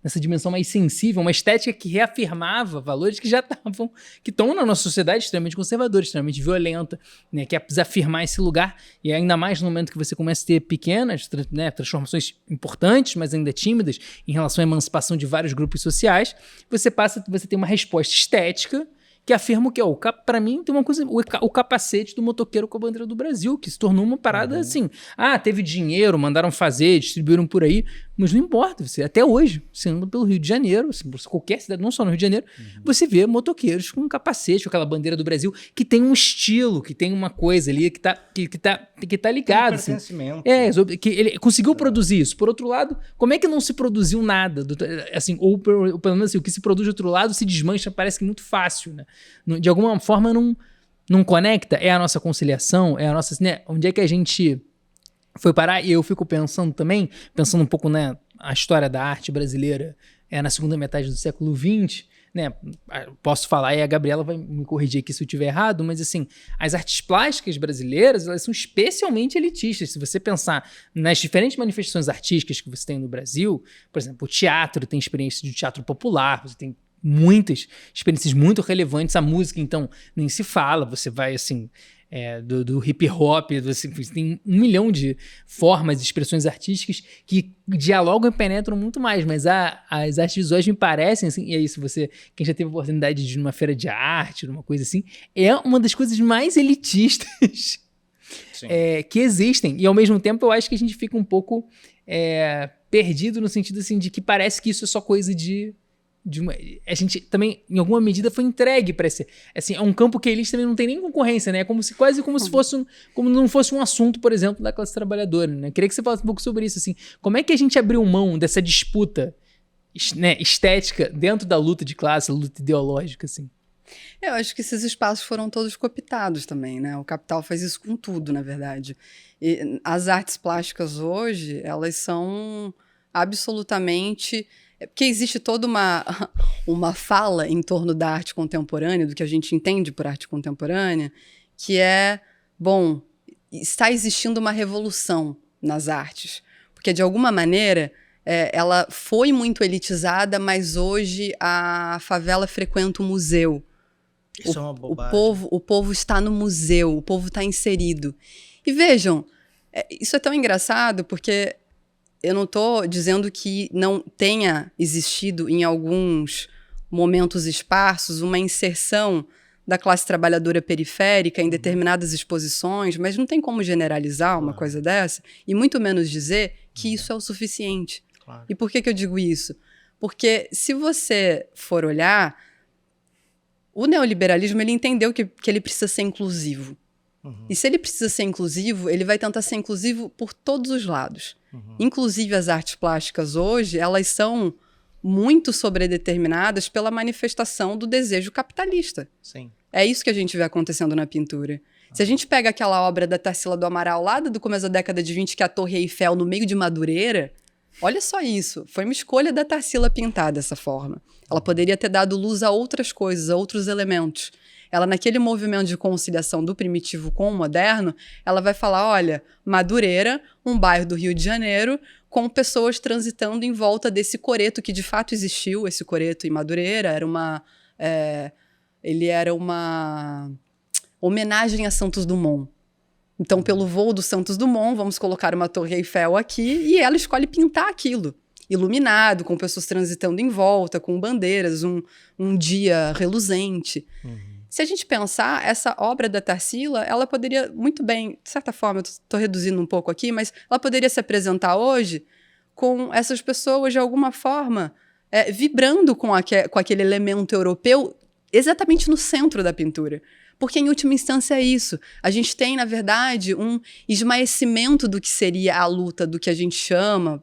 nessa dimensão mais sensível, uma estética que reafirmava valores que já estão na nossa sociedade extremamente conservadora, extremamente violenta, né? Que é desafirmar esse lugar, e ainda mais no momento que você começa a ter pequenas, né, transformações importantes, mas ainda tímidas, em relação à emancipação de vários grupos sociais, você tem uma resposta estética que afirma o que? Para mim, tem uma coisa, o capacete do motoqueiro com a bandeira do Brasil, que se tornou uma parada assim. Teve dinheiro, mandaram fazer, distribuíram por aí, mas não importa. Até hoje, você anda pelo Rio de Janeiro, qualquer cidade, não só no Rio de Janeiro, você vê motoqueiros com um capacete, com aquela bandeira do Brasil, que tem um estilo, que tem uma coisa ali que tá ligado. Tem pertencimento. Que ele conseguiu produzir isso. Por outro lado, como é que não se produziu nada? Assim, ou pelo menos assim, o que se produz do outro lado se desmancha, parece que muito fácil, né? De alguma forma não conecta, é a nossa conciliação, é a nossa, né? Onde é que a gente foi parar? E eu fico pensando um pouco, né, a história da arte brasileira na segunda metade do século XX, né? Posso falar, e a Gabriela vai me corrigir aqui se eu estiver errado, mas assim, as artes plásticas brasileiras, elas são especialmente elitistas. Se você pensar nas diferentes manifestações artísticas que você tem no Brasil, por exemplo, o teatro tem experiência de teatro popular, você tem muitas experiências muito relevantes. A música, então, nem se fala. Você vai, assim, do hip hop, você tem 1 milhão de formas e expressões artísticas que dialogam e penetram muito mais, mas as artes visuais me parecem, assim, e aí quem já teve a oportunidade de ir numa feira de arte, numa coisa assim, é uma das coisas mais elitistas que existem, e ao mesmo tempo eu acho que a gente fica um pouco perdido no sentido, assim, de que parece que isso é só coisa a gente também, em alguma medida, foi entregue para esse. Assim, é um campo que eles também não tem nem concorrência, né? Quase como se fosse como não fosse um assunto, por exemplo, da classe trabalhadora, né? Queria que você falasse um pouco sobre isso, assim. Como é que a gente abriu mão dessa disputa, né, estética dentro da luta de classe, luta ideológica, assim? Eu acho que esses espaços foram todos cooptados também, né? O capital faz isso com tudo, na verdade. E as artes plásticas hoje, elas são absolutamente... Porque existe toda uma fala em torno da arte contemporânea, do que a gente entende por arte contemporânea, que está existindo uma revolução nas artes. Porque, de alguma maneira, ela foi muito elitizada, mas hoje a favela frequenta o museu. Isso é uma bobagem. O povo está no museu, o povo está inserido. E vejam, isso é tão engraçado, porque... Eu não estou dizendo que não tenha existido em alguns momentos esparsos, uma inserção da classe trabalhadora periférica em determinadas exposições, mas não tem como generalizar uma coisa dessa, e muito menos dizer que isso é o suficiente. Claro. E por que eu digo isso? Porque se você for olhar, o neoliberalismo ele entendeu que ele precisa ser inclusivo. E se ele precisa ser inclusivo, ele vai tentar ser inclusivo por todos os lados. Inclusive as artes plásticas hoje, elas são muito sobredeterminadas pela manifestação do desejo capitalista. Sim. É isso que a gente vê acontecendo na pintura. Se a gente pega aquela obra da Tarsila do Amaral lá do começo da década de 20, que é a Torre Eiffel no meio de Madureira, olha só isso. Foi uma escolha da Tarsila pintar dessa forma. Ela poderia ter dado luz a outras coisas, a outros elementos. Ela, naquele movimento de conciliação do primitivo com o moderno, ela vai falar, olha, Madureira, um bairro do Rio de Janeiro, com pessoas transitando em volta desse coreto que de fato existiu, esse coreto em Madureira, ele era uma homenagem a Santos Dumont. Então, pelo voo do Santos Dumont, vamos colocar uma Torre Eiffel aqui, e ela escolhe pintar aquilo, iluminado, com pessoas transitando em volta, com bandeiras, um dia reluzente. Se a gente pensar, essa obra da Tarsila, ela poderia muito bem, de certa forma, eu estou reduzindo um pouco aqui, mas ela poderia se apresentar hoje com essas pessoas, de alguma forma, vibrando com aquele elemento europeu exatamente no centro da pintura. Porque, em última instância, é isso. A gente tem, na verdade, um esmaecimento do que seria a luta, do que a gente chama,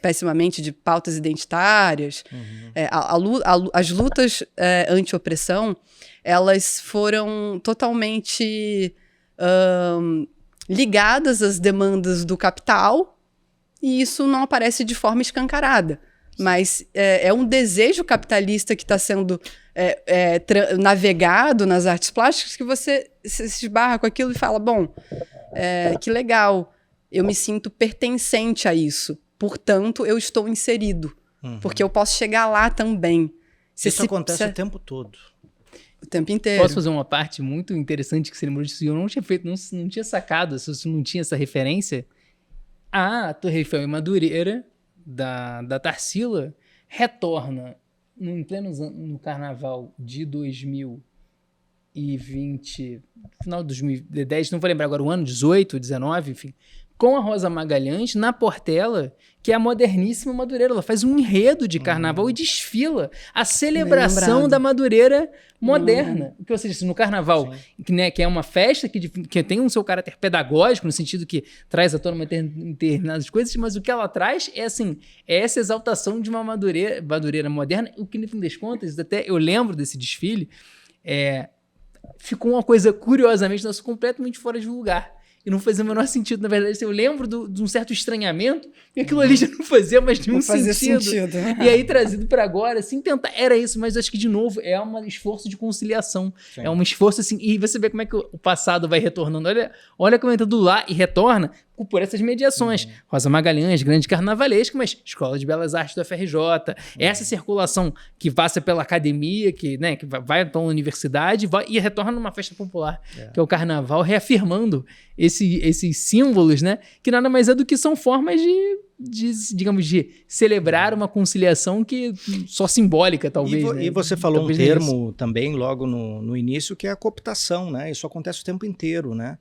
pessimamente, de pautas identitárias. As lutas anti-opressão, elas foram totalmente ligadas às demandas do capital, e isso não aparece de forma escancarada. Mas é um desejo capitalista que está sendo navegado nas artes plásticas, que você se esbarra com aquilo e fala, bom, que legal, eu me sinto pertencente a isso. Portanto, eu estou inserido, porque eu posso chegar lá também. Isso acontece o tempo todo. O tempo inteiro. Posso fazer uma parte muito interessante que você lembrou disso? Eu não tinha feito, não tinha sacado, se você não tinha essa referência. A Torre Eiffel em Madureira, da Tarsila, retorna no carnaval de 2020, final de 2010, não vou lembrar agora o ano, 18, 19, enfim, com a Rosa Magalhães na Portela, que é a moderníssima Madureira. Ela faz um enredo de carnaval e desfila a celebração da Madureira moderna. O que você disse, no carnaval, que é uma festa que tem um seu caráter pedagógico, no sentido que traz à tona determinadas coisas, mas o que ela traz é essa exaltação de uma Madureira moderna, o que, no fim das contas, até eu lembro desse desfile, ficou uma coisa, curiosamente, completamente fora de lugar. E não fazia o menor sentido, na verdade. Eu lembro de um certo estranhamento, e aquilo ali já não fazia mais nenhum sentido. E aí, trazido para agora, assim, tentar. Era isso, mas acho que, de novo, é um esforço de conciliação. Sim. É um esforço, assim, e você vê como é que o passado vai retornando. Olha como entra do lá e retorna por essas mediações. Rosa Magalhães, grande carnavalesca, mas Escola de Belas Artes da FRJ. Essa circulação que passa pela academia, que vai para a universidade e retorna numa festa popular, que é o carnaval, reafirmando esses símbolos, né? Que nada mais é do que são formas de celebrar uma conciliação que só simbólica, talvez. E você falou talvez um termo também logo no início, que é a cooptação, né? Isso acontece o tempo inteiro, né?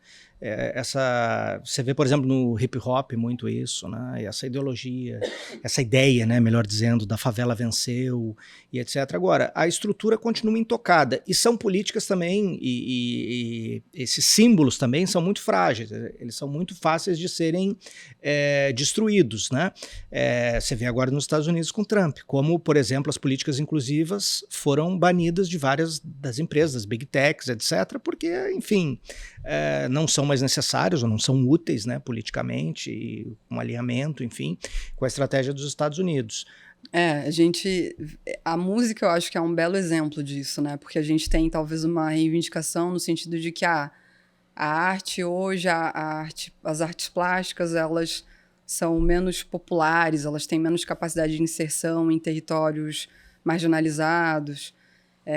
Você vê, por exemplo, no hip hop muito isso, né? Essa ideologia, essa ideia, né, melhor dizendo, da favela venceu e etc. Agora, a estrutura continua intocada e são políticas também e esses símbolos também são muito frágeis, eles são muito fáceis de serem destruídos, né? Você vê agora nos Estados Unidos com Trump, como, por exemplo, as políticas inclusivas foram banidas de várias das empresas, das big techs, etc., porque, enfim, não são mais necessários ou não são úteis, né, politicamente, e um alinhamento, enfim, com a estratégia dos Estados Unidos. A música eu acho que é um belo exemplo disso, né, porque a gente tem talvez uma reivindicação no sentido de que a arte hoje, as artes plásticas, elas são menos populares, elas têm menos capacidade de inserção em territórios marginalizados.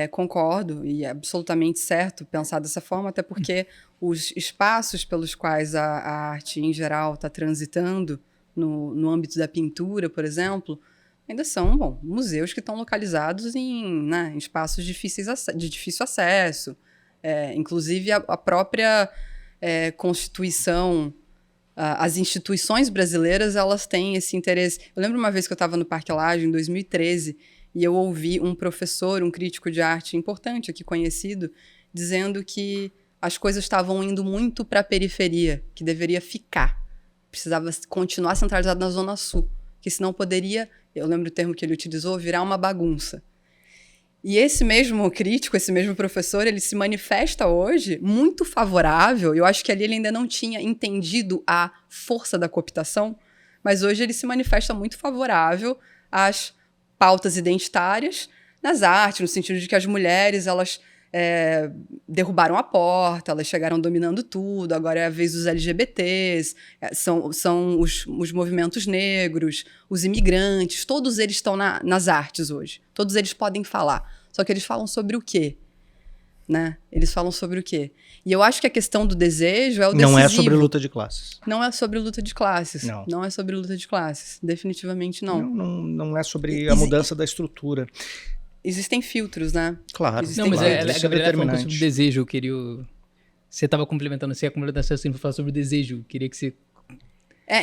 Concordo, e é absolutamente certo pensar dessa forma, até porque os espaços pelos quais a arte, em geral, está transitando no âmbito da pintura, por exemplo, ainda são, bom, museus que estão localizados em espaços de difícil acesso. Inclusive, a própria Constituição, as instituições brasileiras, elas têm esse interesse. Eu lembro uma vez que eu estava no Parque Lage, em 2013, e eu ouvi um professor, um crítico de arte importante aqui conhecido, dizendo que as coisas estavam indo muito para a periferia, que deveria ficar. Precisava continuar centralizado na Zona Sul, que senão poderia, eu lembro o termo que ele utilizou, virar uma bagunça. E esse mesmo crítico, esse mesmo professor, ele se manifesta hoje muito favorável, eu acho que ali ele ainda não tinha entendido a força da cooptação, mas hoje ele se manifesta muito favorável às pautas identitárias nas artes, no sentido de que as mulheres, elas derrubaram a porta, elas chegaram dominando tudo, agora é a vez dos LGBTs, são os movimentos negros, os imigrantes, todos eles estão nas artes hoje, todos eles podem falar, só que eles falam sobre o quê? Né? Eles falam sobre o quê? E eu acho que a questão do desejo é o decisivo. Não é sobre luta de classes. Não é sobre luta de classes. Não é sobre luta de classes. Definitivamente não. Não é sobre a mudança da estrutura. Existem filtros, né? Claro. Não, mas claro, a Gabriela falou sobre o desejo. Eu queria... Você estava complementando, você ia complementar assim para falar sobre o desejo. Eu queria que você...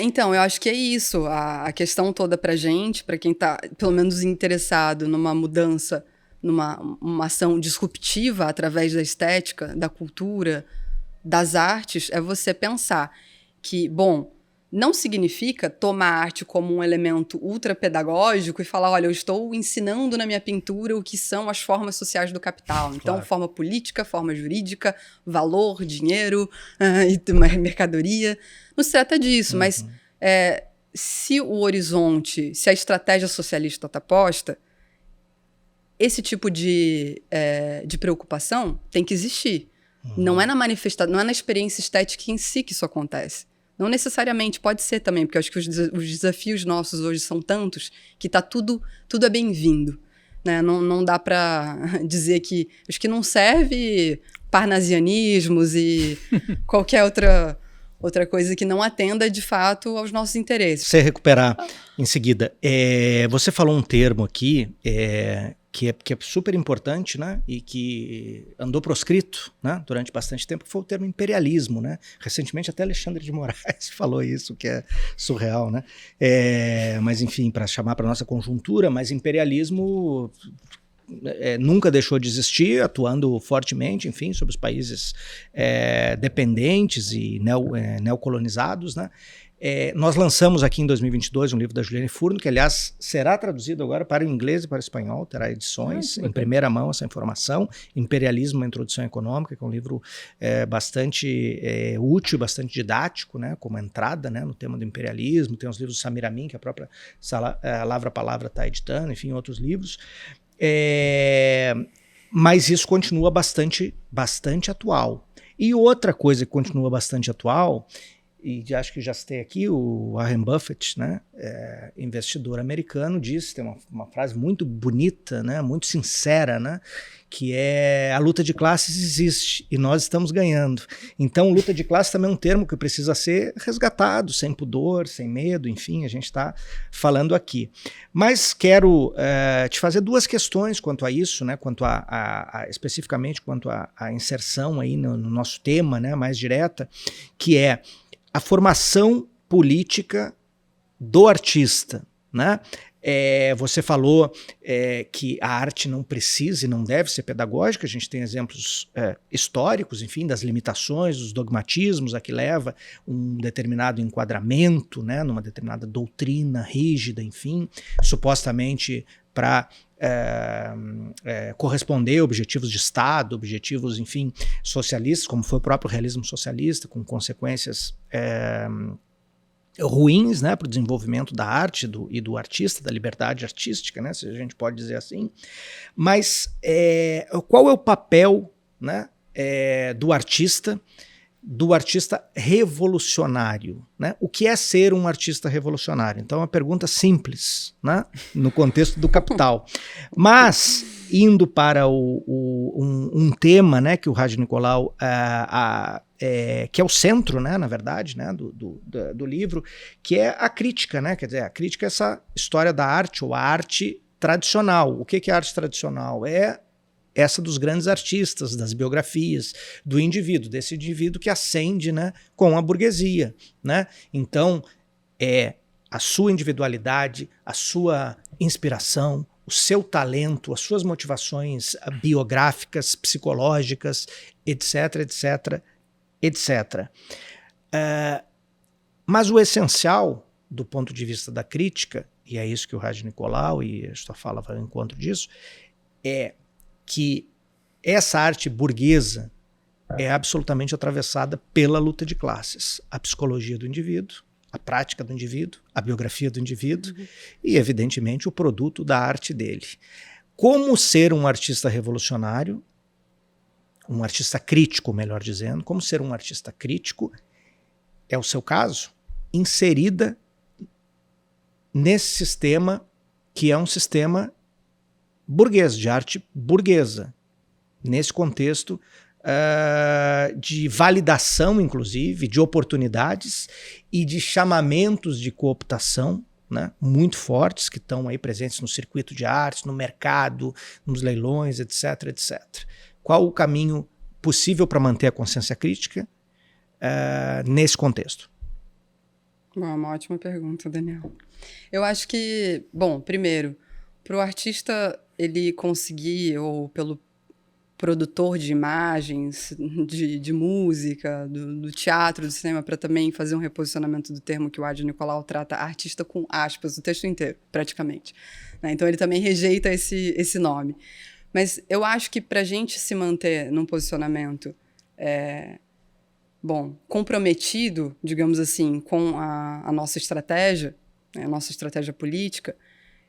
Então, eu acho que é isso. A questão toda pra gente, pra quem tá, pelo menos, interessado numa mudança, numa ação disruptiva através da estética, da cultura, das artes, é você pensar que, bom, não significa tomar a arte como um elemento ultrapedagógico e falar, olha, eu estou ensinando na minha pintura o que são as formas sociais do capital. Então, claro. Forma política, forma jurídica, valor, dinheiro, mercadoria. Não se trata disso, mas se o horizonte, se a estratégia socialista está posta, esse tipo de preocupação tem que existir. Não é na manifestação, não é na experiência estética em si que isso acontece. Não necessariamente, pode ser também, porque eu acho que os desafios nossos hoje são tantos que tá tudo é bem-vindo. Né? Não dá para dizer que... Acho que não serve parnasianismos e qualquer outra coisa que não atenda, de fato, aos nossos interesses. Você recuperar em seguida. Você falou um termo aqui que é super importante, né? E que andou proscrito, né? Durante bastante tempo, que foi o termo imperialismo, né? Recentemente até Alexandre de Moraes falou isso, que é surreal, né? Mas enfim, para chamar para nossa conjuntura, mas imperialismo nunca deixou de existir, atuando fortemente, enfim, sobre os países dependentes e neocolonizados, né? Nós lançamos aqui em 2022 um livro da Juliane Furno, que aliás será traduzido agora para o inglês e para o espanhol, terá edições em primeira mão essa informação, Imperialismo, uma Introdução Econômica, que é um livro bastante útil, bastante didático, né, como entrada, né, no tema do imperialismo. Tem os livros do Samir Amin, que a própria Lavra Palavra está editando, enfim, outros livros. Mas isso continua bastante atual. E outra coisa que continua bastante atual, e acho que já citei aqui, o Warren Buffett, né, investidor americano, disse, tem uma frase muito bonita, né, muito sincera, né, que a luta de classes existe e nós estamos ganhando. Então, luta de classes também é um termo que precisa ser resgatado, sem pudor, sem medo, enfim, a gente está falando aqui. Mas quero te fazer duas questões quanto a isso, né, especificamente quanto à inserção aí no nosso tema, né, mais direta, que é a formação política do artista, né? Você falou que a arte não precisa e não deve ser pedagógica. A gente tem exemplos históricos, enfim, das limitações, dos dogmatismos a que leva um determinado enquadramento, né, numa determinada doutrina rígida, enfim, supostamente para corresponder a objetivos de Estado, objetivos, enfim, socialistas, como foi o próprio realismo socialista, com consequências ruins, né, para o desenvolvimento da arte e do artista, da liberdade artística, né, se a gente pode dizer assim. Mas qual é o papel, né, do artista revolucionário, né? O que é ser um artista revolucionário? Então é uma pergunta simples, né? No contexto do Capital. Mas indo para um tema, né, que o Rádio Nicolau, que é o centro, né, na verdade, né, do livro, que é a crítica, né, quer dizer, a crítica é essa história da arte, ou a arte tradicional. O que é arte tradicional? É essa dos grandes artistas, das biografias, do indivíduo, desse indivíduo que ascende, né, com a burguesia, né? Então, é a sua individualidade, a sua inspiração, o seu talento, as suas motivações biográficas, psicológicas, etc, etc, etc. Mas o essencial, do ponto de vista da crítica, e é isso que o Rádio Nicolau e a sua fala vai ao encontro disso, é que essa arte burguesa é absolutamente atravessada pela luta de classes. A psicologia do indivíduo, a prática do indivíduo, a biografia do indivíduo e, evidentemente, o produto da arte dele. Como ser um artista revolucionário, um artista crítico, melhor dizendo, como ser um artista crítico, é o seu caso, inserida nesse sistema que é um sistema burguês, de arte burguesa, nesse contexto de validação, inclusive, de oportunidades e de chamamentos de cooptação, né, muito fortes, que estão aí presentes no circuito de artes, no mercado, nos leilões, etc, etc. Qual o caminho possível para manter a consciência crítica nesse contexto? Bom, uma ótima pergunta, Daniel. Eu acho que, bom, primeiro, para o artista ele conseguir, ou pelo produtor de imagens, de música, do teatro, do cinema, para também fazer um reposicionamento do termo que o Rádio Nicolau trata, artista com aspas, o texto inteiro, praticamente. Né? Então ele também rejeita esse nome. Mas eu acho que para a gente se manter num posicionamento comprometido, digamos assim, com a nossa estratégia, né, a nossa estratégia política,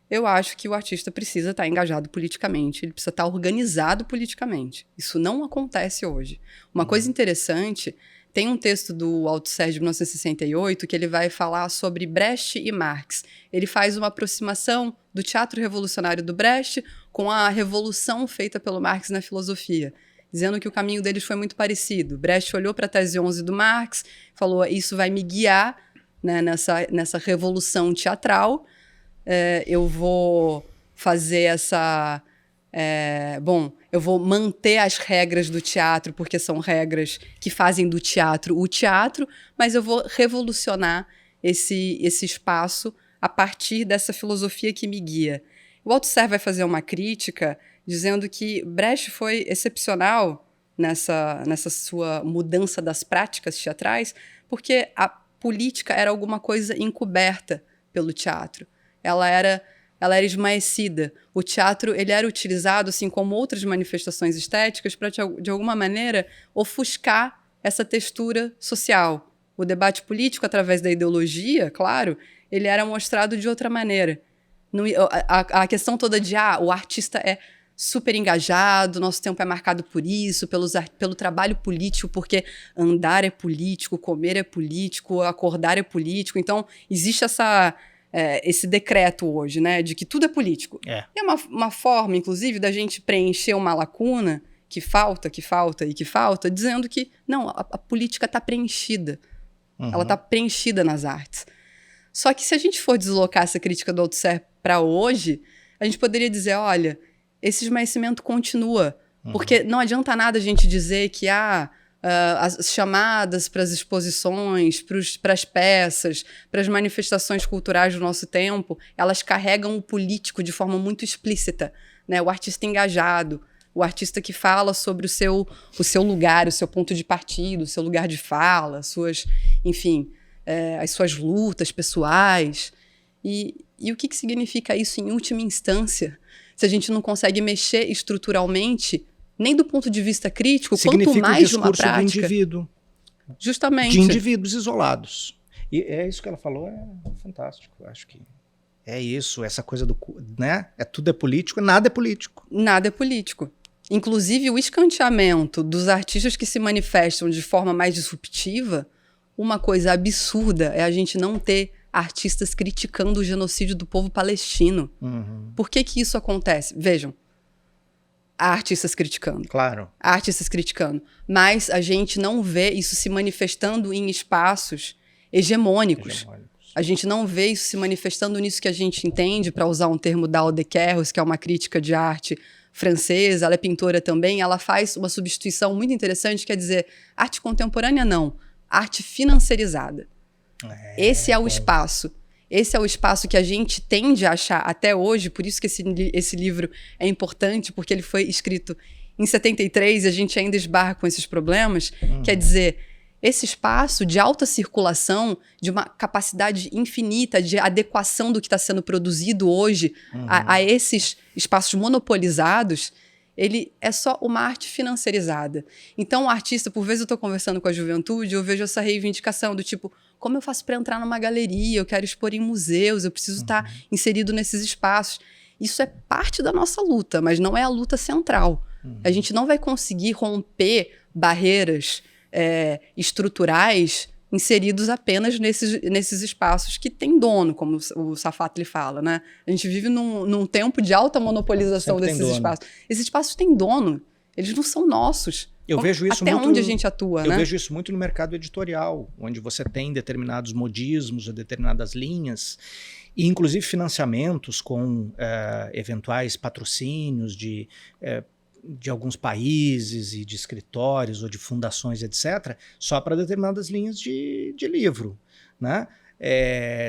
eu acho que o artista precisa estar engajado politicamente, ele precisa estar organizado politicamente. Isso não acontece hoje. Uma coisa interessante, tem um texto do Althusser de 1968 que ele vai falar sobre Brecht e Marx. Ele faz uma aproximação do teatro revolucionário do Brecht com a revolução feita pelo Marx na filosofia, dizendo que o caminho deles foi muito parecido. Brecht olhou para a tese 11 do Marx, falou, isso vai me guiar, né, nessa revolução teatral, eu vou fazer eu vou manter as regras do teatro, porque são regras que fazem do teatro o teatro, mas eu vou revolucionar esse espaço a partir dessa filosofia que me guia. O Althusser vai fazer uma crítica dizendo que Brecht foi excepcional nessa sua mudança das práticas teatrais, porque a política era alguma coisa encoberta pelo teatro. Ela era esmaecida. O teatro ele era utilizado, assim como outras manifestações estéticas, para, de alguma maneira, ofuscar essa textura social. O debate político, através da ideologia, claro, ele era mostrado de outra maneira. A questão toda de o artista é super engajado, nosso tempo é marcado por isso, pelo trabalho político, porque andar é político, comer é político, acordar é político. Então, existe esse decreto hoje, né, de que tudo é político. É uma forma, inclusive, da gente preencher uma lacuna que falta, dizendo que, não, a política está preenchida. Ela está preenchida nas artes. Só que se a gente for deslocar essa crítica do Althusser para hoje, a gente poderia dizer, olha, esse esmaecimento continua. Porque não adianta nada a gente dizer que as chamadas para as exposições, para as peças, para as manifestações culturais do nosso tempo, elas carregam o político de forma muito explícita, né? O artista engajado, o artista que fala sobre o seu lugar, o seu ponto de partida, o seu lugar de fala, as suas lutas pessoais. E o que significa isso em última instância, se a gente não consegue mexer estruturalmente, nem do ponto de vista crítico, quanto mais de uma prática. Do indivíduo. Justamente. De indivíduos isolados. E é isso que ela falou, é fantástico. Acho que é isso, essa coisa né? Tudo é político, nada é político. Nada é político. Inclusive, o escanteamento dos artistas que se manifestam de forma mais disruptiva, uma coisa absurda é a gente não ter artistas criticando o genocídio do povo palestino. Por que isso acontece? Vejam, há artistas criticando. Claro. Há artistas criticando. Mas a gente não vê isso se manifestando em espaços hegemônicos. A gente não vê isso se manifestando nisso que a gente entende, para usar um termo da Aude Kerros, que é uma crítica de arte francesa, ela é pintora também, ela faz uma substituição muito interessante, quer dizer, arte contemporânea não, arte financiarizada. Esse é o espaço. Esse é o espaço que a gente tende a achar até hoje, por isso que esse livro é importante, porque ele foi escrito em 73 e a gente ainda esbarra com esses problemas. Quer dizer, esse espaço de alta circulação, de uma capacidade infinita de adequação do que está sendo produzido hoje a esses espaços monopolizados, ele é só uma arte financiarizada. Então, o artista, por vezes eu estou conversando com a juventude, eu vejo essa reivindicação do tipo, como eu faço para entrar numa galeria, eu quero expor em museus, eu preciso estar inserido nesses espaços. Isso é parte da nossa luta, mas não é a luta central. A gente não vai conseguir romper barreiras estruturais inseridos apenas nesses espaços que têm dono, como o Safatli fala, né? A gente vive num tempo de alta monopolização desses espaços. Esses espaços têm dono, eles não são nossos. Eu vejo isso até muito, onde a gente atua, né? Eu vejo isso muito no mercado editorial, onde você tem determinados modismos, determinadas linhas, e inclusive financiamentos com eventuais patrocínios de alguns países e de escritórios ou de fundações, etc., só para determinadas linhas de livro, né?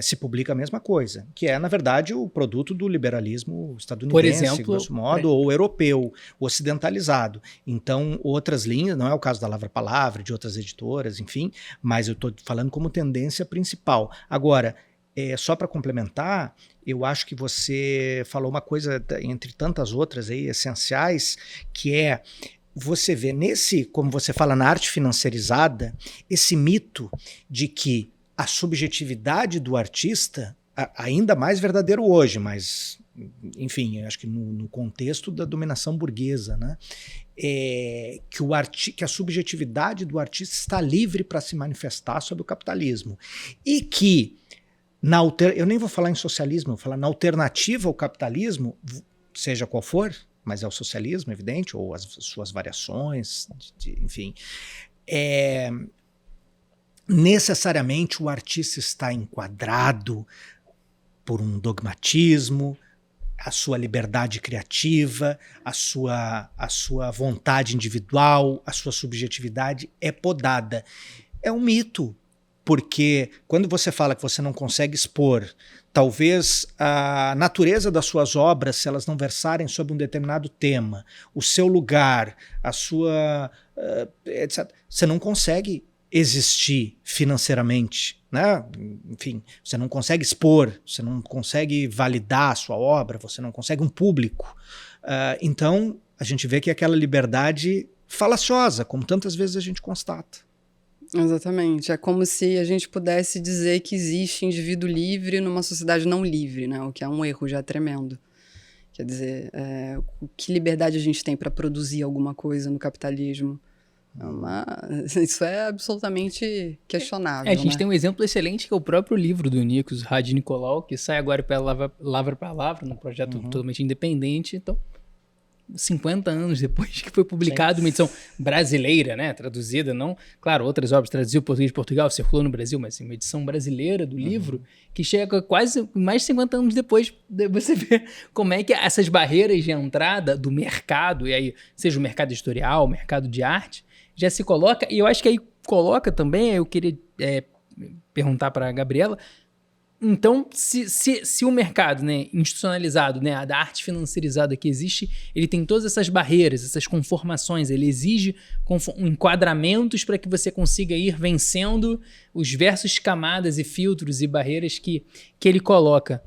Se publica a mesma coisa, que é, na verdade, o produto do liberalismo estadunidense, por exemplo, grosso modo, ou europeu, ocidentalizado. Então, outras linhas, não é o caso da Lavra-Palavra, de outras editoras, enfim, mas eu estou falando como tendência principal. Agora, só para complementar, eu acho que você falou uma coisa, entre tantas outras aí, essenciais, que é você vê como você fala na arte financiarizada, esse mito de que a subjetividade do artista, ainda mais verdadeiro hoje, mas, enfim, acho que no contexto da dominação burguesa, né? Que a subjetividade do artista está livre para se manifestar sobre o capitalismo. E que, eu nem vou falar em socialismo, eu vou falar na alternativa ao capitalismo, seja qual for, mas é o socialismo, evidente, ou as suas variações, enfim, necessariamente o artista está enquadrado por um dogmatismo, a sua liberdade criativa, a sua vontade individual, a sua subjetividade é podada. É um mito, porque quando você fala que você não consegue expor, talvez a natureza das suas obras, se elas não versarem sobre um determinado tema, o seu lugar, a sua... etc., você não consegue existir financeiramente, né? Enfim, você não consegue expor, você não consegue validar a sua obra, você não consegue um público. Então, a gente vê que é aquela liberdade falaciosa, como tantas vezes a gente constata. Exatamente. É como se a gente pudesse dizer que existe indivíduo livre numa sociedade não livre, né? O que é um erro já tremendo. Quer dizer, que liberdade a gente tem para produzir alguma coisa no capitalismo? Isso é absolutamente questionável. A gente né? tem um exemplo excelente que é o próprio livro do Nikos Radničoloau, que sai agora pela Lavra-Palavra, num projeto totalmente independente. Então, 50 anos depois que foi publicado, uma edição brasileira, né, traduzida, não, claro, outras obras traduziu português de Portugal, circulou no Brasil, mas uma edição brasileira do livro, que chega quase mais de 50 anos depois, você vê como é que essas barreiras de entrada do mercado, e aí, seja o mercado editorial, o mercado de arte, já se coloca, e eu acho que aí coloca também, eu queria perguntar para a Gabriela, então, se o mercado, né, institucionalizado, né, da arte financiarizada que existe, ele tem todas essas barreiras, essas conformações, ele exige enquadramentos para que você consiga ir vencendo os diversos camadas e filtros e barreiras que ele coloca.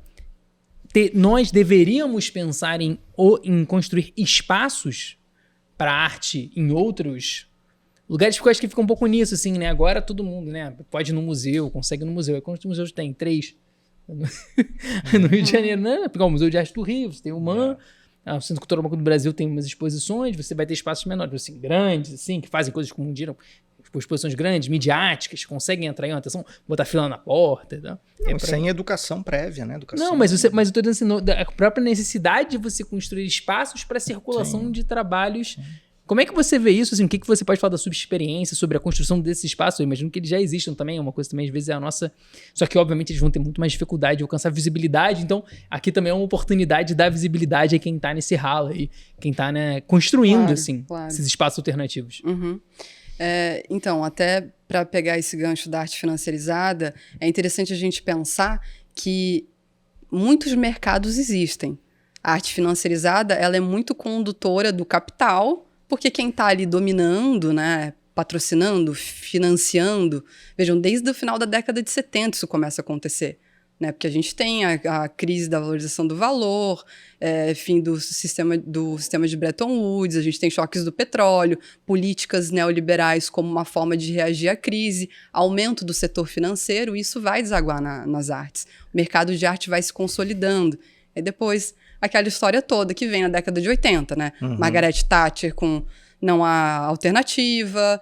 Nós deveríamos pensar em construir espaços para a arte em outros lugares, porque eu acho que fica um pouco nisso, assim, né? Agora todo mundo, né, pode ir no museu, consegue ir no museu. Quantos museus tem? 3. No Rio de Janeiro, né? Pegar o Museu de Arte do Rio, você tem o MAN, o Centro Cultural Banco do Brasil tem umas exposições, você vai ter espaços menores, assim, grandes, assim, que fazem coisas que explodiram tipo, exposições grandes, midiáticas, conseguem atrair uma atenção, botar fila na porta e tal. Não, sem educação prévia, né? Educação... Não, mas eu tô dizendo assim, a própria necessidade de você construir espaços para circulação de trabalhos. Como é que você vê isso? Assim, o que você pode falar da sua experiência sobre a construção desses espaços? Eu imagino que eles já existam também, uma coisa também, às vezes, é a nossa... Só que, obviamente, eles vão ter muito mais dificuldade de alcançar visibilidade, então aqui também é uma oportunidade de dar visibilidade a quem tá nesse ralo aí, quem tá, né, construindo, esses espaços alternativos. Uhum. Então, até para pegar esse gancho da arte financiarizada, é interessante a gente pensar que muitos mercados existem. A arte financiarizada, ela é muito condutora do capital, porque quem está ali dominando, né, patrocinando, financiando... Vejam, desde o final da década de 70 isso começa a acontecer. Né, porque a gente tem a crise da valorização do valor, fim do sistema de Bretton Woods, a gente tem choques do petróleo, políticas neoliberais como uma forma de reagir à crise, aumento do setor financeiro, e isso vai desaguar nas artes. O mercado de arte vai se consolidando. E depois... aquela história toda que vem na década de 80, né? Margaret Thatcher com Não Há Alternativa,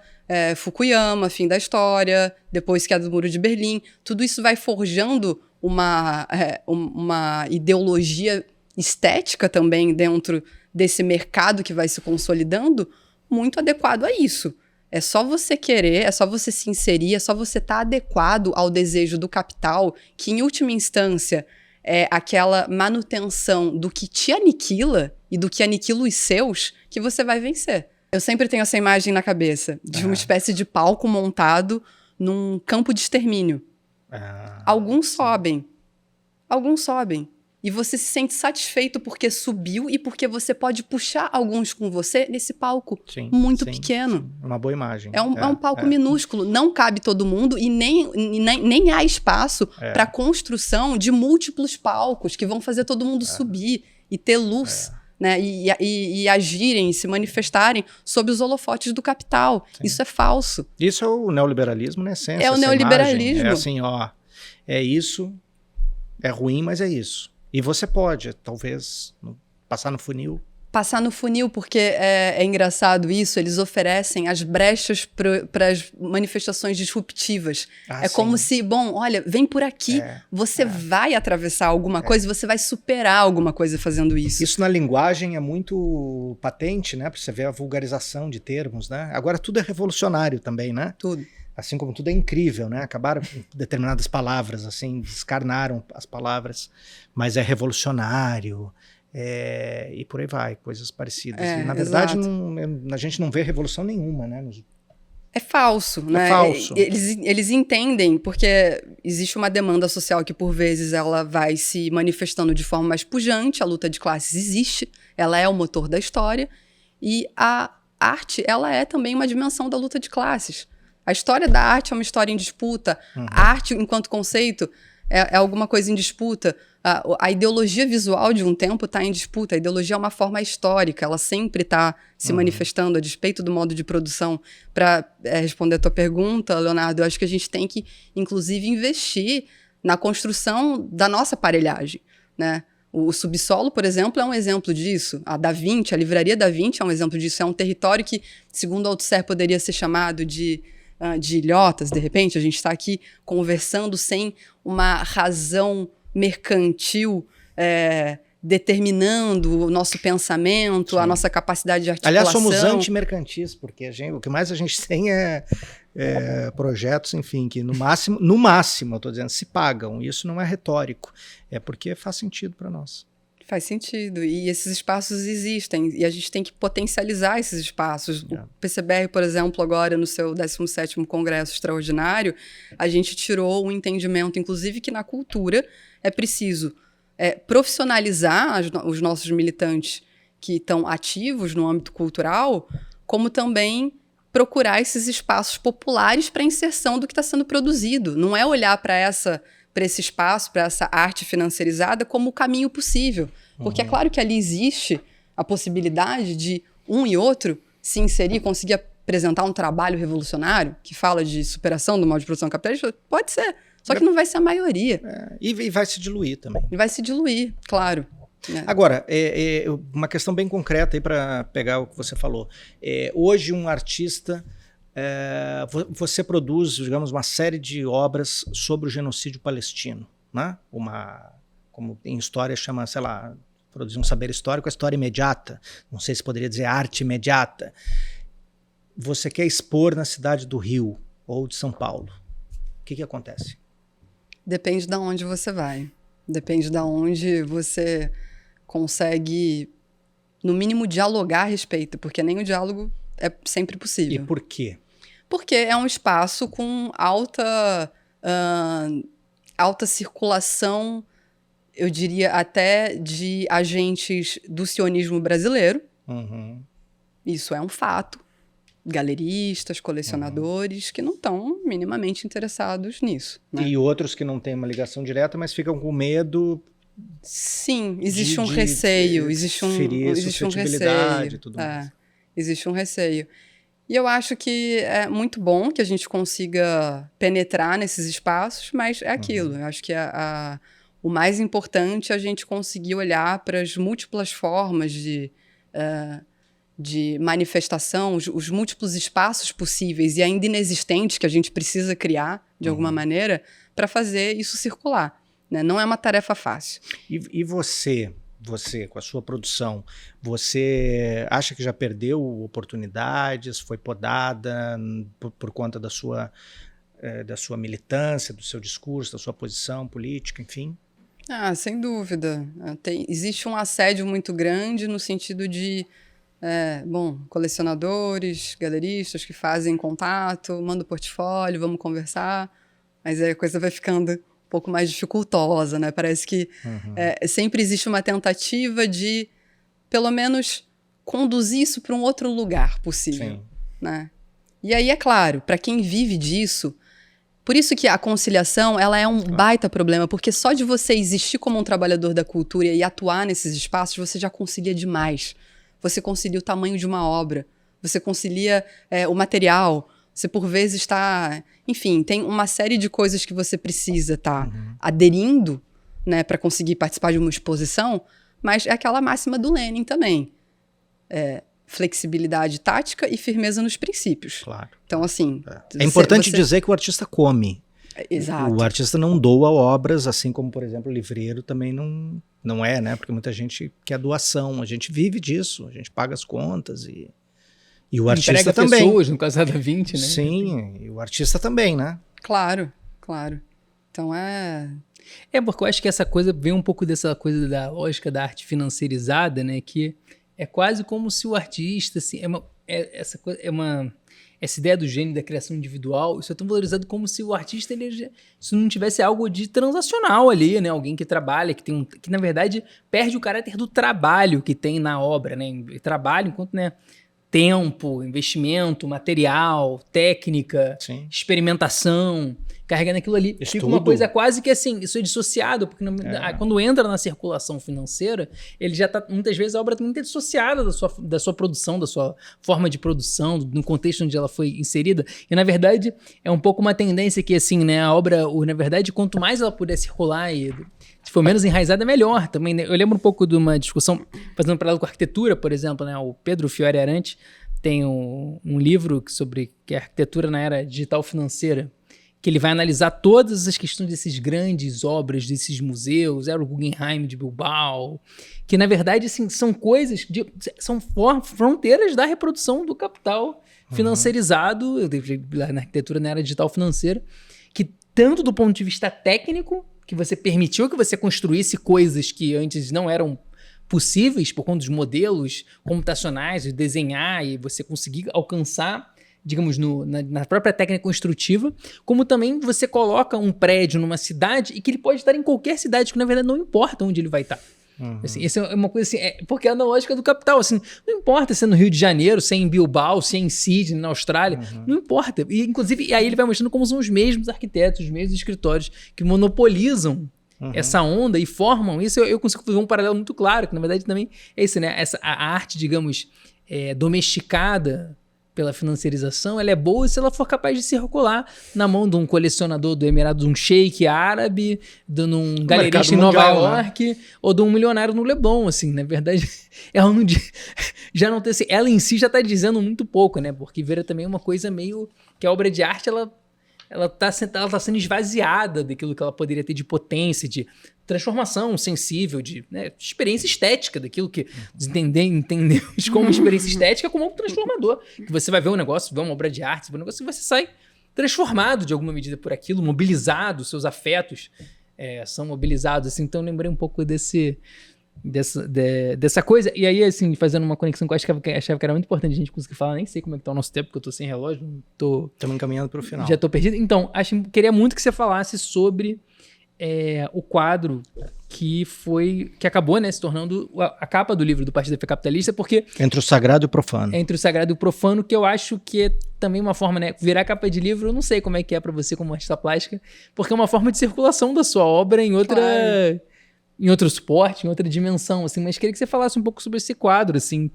Fukuyama, fim da história, depois queda do Muro de Berlim. Tudo isso vai forjando uma ideologia estética também dentro desse mercado que vai se consolidando, muito adequado a isso. É só você querer, é só você se inserir, é só você estar adequado ao desejo do capital, que em última instância... é aquela manutenção do que te aniquila e do que aniquila os seus, que você vai vencer. Eu sempre tenho essa imagem na cabeça, de uma espécie de palco montado num campo de extermínio. Alguns sobem. E você se sente satisfeito porque subiu e porque você pode puxar alguns com você nesse palco muito pequeno. Sim. Uma boa imagem. É um palco minúsculo. Não cabe todo mundo e nem há espaço para a construção de múltiplos palcos que vão fazer todo mundo subir e ter luz. Né? E agirem e se manifestarem sob os holofotes do capital. Sim. Isso é falso. Isso é o neoliberalismo, né? É o neoliberalismo. Imagem. É assim, ó, é isso, é ruim, mas é isso. E você pode, talvez, passar no funil. Passar no funil, porque é engraçado isso, eles oferecem as brechas para as manifestações disruptivas. Como se, bom, olha, vem por aqui, você vai atravessar alguma coisa, você vai superar alguma coisa fazendo isso. Isso na linguagem é muito patente, né? Para você ver a vulgarização de termos, né? Agora tudo é revolucionário também, né? Tudo. Assim como tudo é incrível, né? Acabaram determinadas palavras, assim, descarnaram as palavras, mas é revolucionário, e por aí vai, coisas parecidas. E, na verdade, a gente não vê revolução nenhuma, né? É falso, né? É falso. Eles entendem, porque existe uma demanda social que, por vezes, ela vai se manifestando de forma mais pujante, a luta de classes existe, ela é o motor da história, e a arte, ela é também uma dimensão da luta de classes. A história da arte é uma história em disputa. A arte, enquanto conceito, é alguma coisa em disputa. A ideologia visual de um tempo está em disputa. A ideologia é uma forma histórica. Ela sempre está se manifestando a despeito do modo de produção. Para responder a tua pergunta, Leonardo, eu acho que a gente tem que, inclusive, investir na construção da nossa aparelhagem, né? O Subsolo, por exemplo, é um exemplo disso. A Da Vinci, a Livraria Da Vinci é um exemplo disso. É um território que, segundo Althusser, poderia ser chamado de ilhotas, de repente. A gente está aqui conversando sem uma razão mercantil determinando o nosso pensamento, a nossa capacidade de articulação. Aliás, somos anti-mercantis, porque o que mais a gente tem é projetos, enfim, que no máximo, eu estou dizendo, se pagam. Isso não é retórico, é porque faz sentido para nós. Faz sentido. E esses espaços existem. E a gente tem que potencializar esses espaços. O PCBR, por exemplo, agora no seu 17º Congresso Extraordinário, a gente tirou um entendimento, inclusive, que na cultura é preciso profissionalizar os nossos militantes que estão ativos no âmbito cultural, como também procurar esses espaços populares para a inserção do que está sendo produzido. Não é olhar para esse espaço, para essa arte financiarizada como o caminho possível. Porque é claro que ali existe a possibilidade de um e outro se inserir, conseguir apresentar um trabalho revolucionário que fala de superação do modo de produção capitalista. Pode ser, só que não vai ser a maioria. E vai se diluir também. E vai se diluir, claro. Agora, uma questão bem concreta aí para pegar o que você falou. Hoje um artista você produz, digamos, uma série de obras sobre o genocídio palestino, né? Como em história chama, sei lá, produzir um saber histórico, a história imediata. Não sei se poderia dizer arte imediata. Você quer expor na cidade do Rio ou de São Paulo. O que acontece? Depende de onde você vai. Depende de onde você consegue, no mínimo, dialogar a respeito, porque nem o diálogo é sempre possível. E por quê? Porque é um espaço com alta circulação, eu diria até de agentes do sionismo brasileiro. Uhum. Isso é um fato. Galeristas, colecionadores que não estão minimamente interessados nisso. Né? E outros que não têm uma ligação direta, mas ficam com medo. Sim, existe um receio. Existe um receio. E tudo mais. Existe um receio. E eu acho que é muito bom que a gente consiga penetrar nesses espaços, mas é aquilo. Eu acho que o mais importante é a gente conseguir olhar para as múltiplas formas de manifestação, os múltiplos espaços possíveis e ainda inexistentes que a gente precisa criar, de alguma maneira, para fazer isso circular. Né? Não é uma tarefa fácil. E você, com a sua produção, você acha que já perdeu oportunidades, foi podada por conta da sua militância, do seu discurso, da sua posição política, enfim? Sem dúvida. Existe um assédio muito grande no sentido de colecionadores, galeristas que fazem contato, mandam portfólio, vamos conversar, mas aí a coisa vai ficando um pouco mais dificultosa, né? Parece que sempre existe uma tentativa de, pelo menos, conduzir isso para um outro lugar possível. Sim. Né? E aí, é claro, para quem vive disso, por isso que a conciliação ela é um baita problema, porque só de você existir como um trabalhador da cultura e atuar nesses espaços, você já concilia demais. Você concilia o tamanho de uma obra, você concilia o material, você por vezes está... Enfim, tem uma série de coisas que você precisa estar aderindo, né, para conseguir participar de uma exposição, mas é aquela máxima do Lenin também. Flexibilidade tática e firmeza nos princípios. Claro. Então, assim... É importante dizer que o artista come. Exato. O artista não doa obras, assim como, por exemplo, o livreiro também não é, né? Porque muita gente quer doação. A gente vive disso, a gente paga as contas e o artista entrega também. Pessoas, no caso da 20, né? Sim, e o artista também, né? Claro. Então porque eu acho que essa coisa vem um pouco dessa coisa da lógica da arte financeirizada, né? Que é quase como se o artista, assim, essa ideia do gênio da criação individual, isso é tão valorizado como se o artista se não tivesse algo de transacional ali, né? Alguém que trabalha, que na verdade perde o caráter do trabalho que tem na obra, né? Trabalho enquanto, né, tempo, investimento, material, técnica, Sim. Experimentação, carregando aquilo ali. Estudo. Fica uma coisa quase que assim, isso é dissociado, porque quando entra na circulação financeira, ele já está, muitas vezes a obra também está dissociada da sua produção, da sua forma de produção, no contexto onde ela foi inserida. E na verdade é um pouco uma tendência que assim, né, a obra, na verdade, quanto mais ela puder circular e se for menos enraizada, é melhor também. Né? Eu lembro um pouco de uma discussão, fazendo um paralelo com a arquitetura, por exemplo, né? O Pedro Fiore Arantes tem um livro sobre que é a arquitetura na era digital financeira, que ele vai analisar todas as questões desses grandes obras, desses museus, era o Guggenheim de Bilbao, que na verdade assim, são coisas, são fronteiras da reprodução do capital financeirizado, na arquitetura na era digital financeira, que tanto do ponto de vista técnico, que você permitiu que você construísse coisas que antes não eram possíveis por conta dos modelos computacionais, de desenhar e você conseguir alcançar, digamos, na própria técnica construtiva, como também você coloca um prédio numa cidade e que ele pode estar em qualquer cidade, que na verdade não importa onde ele vai estar. Assim, essa é uma coisa assim, porque é na lógica do capital, assim, não importa se é no Rio de Janeiro, se é em Bilbao, se é em Sydney, na Austrália, não importa. E, inclusive, aí ele vai mostrando como são os mesmos arquitetos, os mesmos escritórios que monopolizam essa onda e formam isso. Eu consigo fazer um paralelo muito claro, que na verdade também é isso, né? A arte, digamos, domesticada pela financiarização, ela é boa se ela for capaz de circular na mão de um colecionador do Emirado, de um sheik árabe, de um galerista em Nova York, ou de um milionário no Leblon, assim, na verdade, ela não já não tem assim, ela em si já está dizendo muito pouco, né, porque vira também uma coisa meio, que a obra de arte, ela tá sendo esvaziada daquilo que ela poderia ter de potência, de transformação sensível, de experiência estética, daquilo que entendemos como experiência estética, como algo transformador. Que você vai ver um negócio, vê uma obra de arte, vê um negócio, e você sai transformado de alguma medida por aquilo, mobilizado, seus afetos são mobilizados. Assim, então eu lembrei um pouco dessa coisa. E aí, assim, fazendo uma conexão que eu achava que era muito importante a gente conseguir falar, nem sei como é que tá o nosso tempo, porque eu tô sem relógio, Estamos encaminhando para o final. Já tô perdido. Então, queria muito que você falasse sobre o quadro que acabou, né, se tornando a capa do livro do Partido da Fé Capitalista, porque... Entre o sagrado e o profano. Entre o sagrado e o profano, que eu acho que é também uma forma, né, virar capa de livro, eu não sei como é que é pra você como artista plástica, porque é uma forma de circulação da sua obra em outra... Claro. Em outro suporte, em outra dimensão, assim, mas queria que você falasse um pouco sobre esse quadro, assim,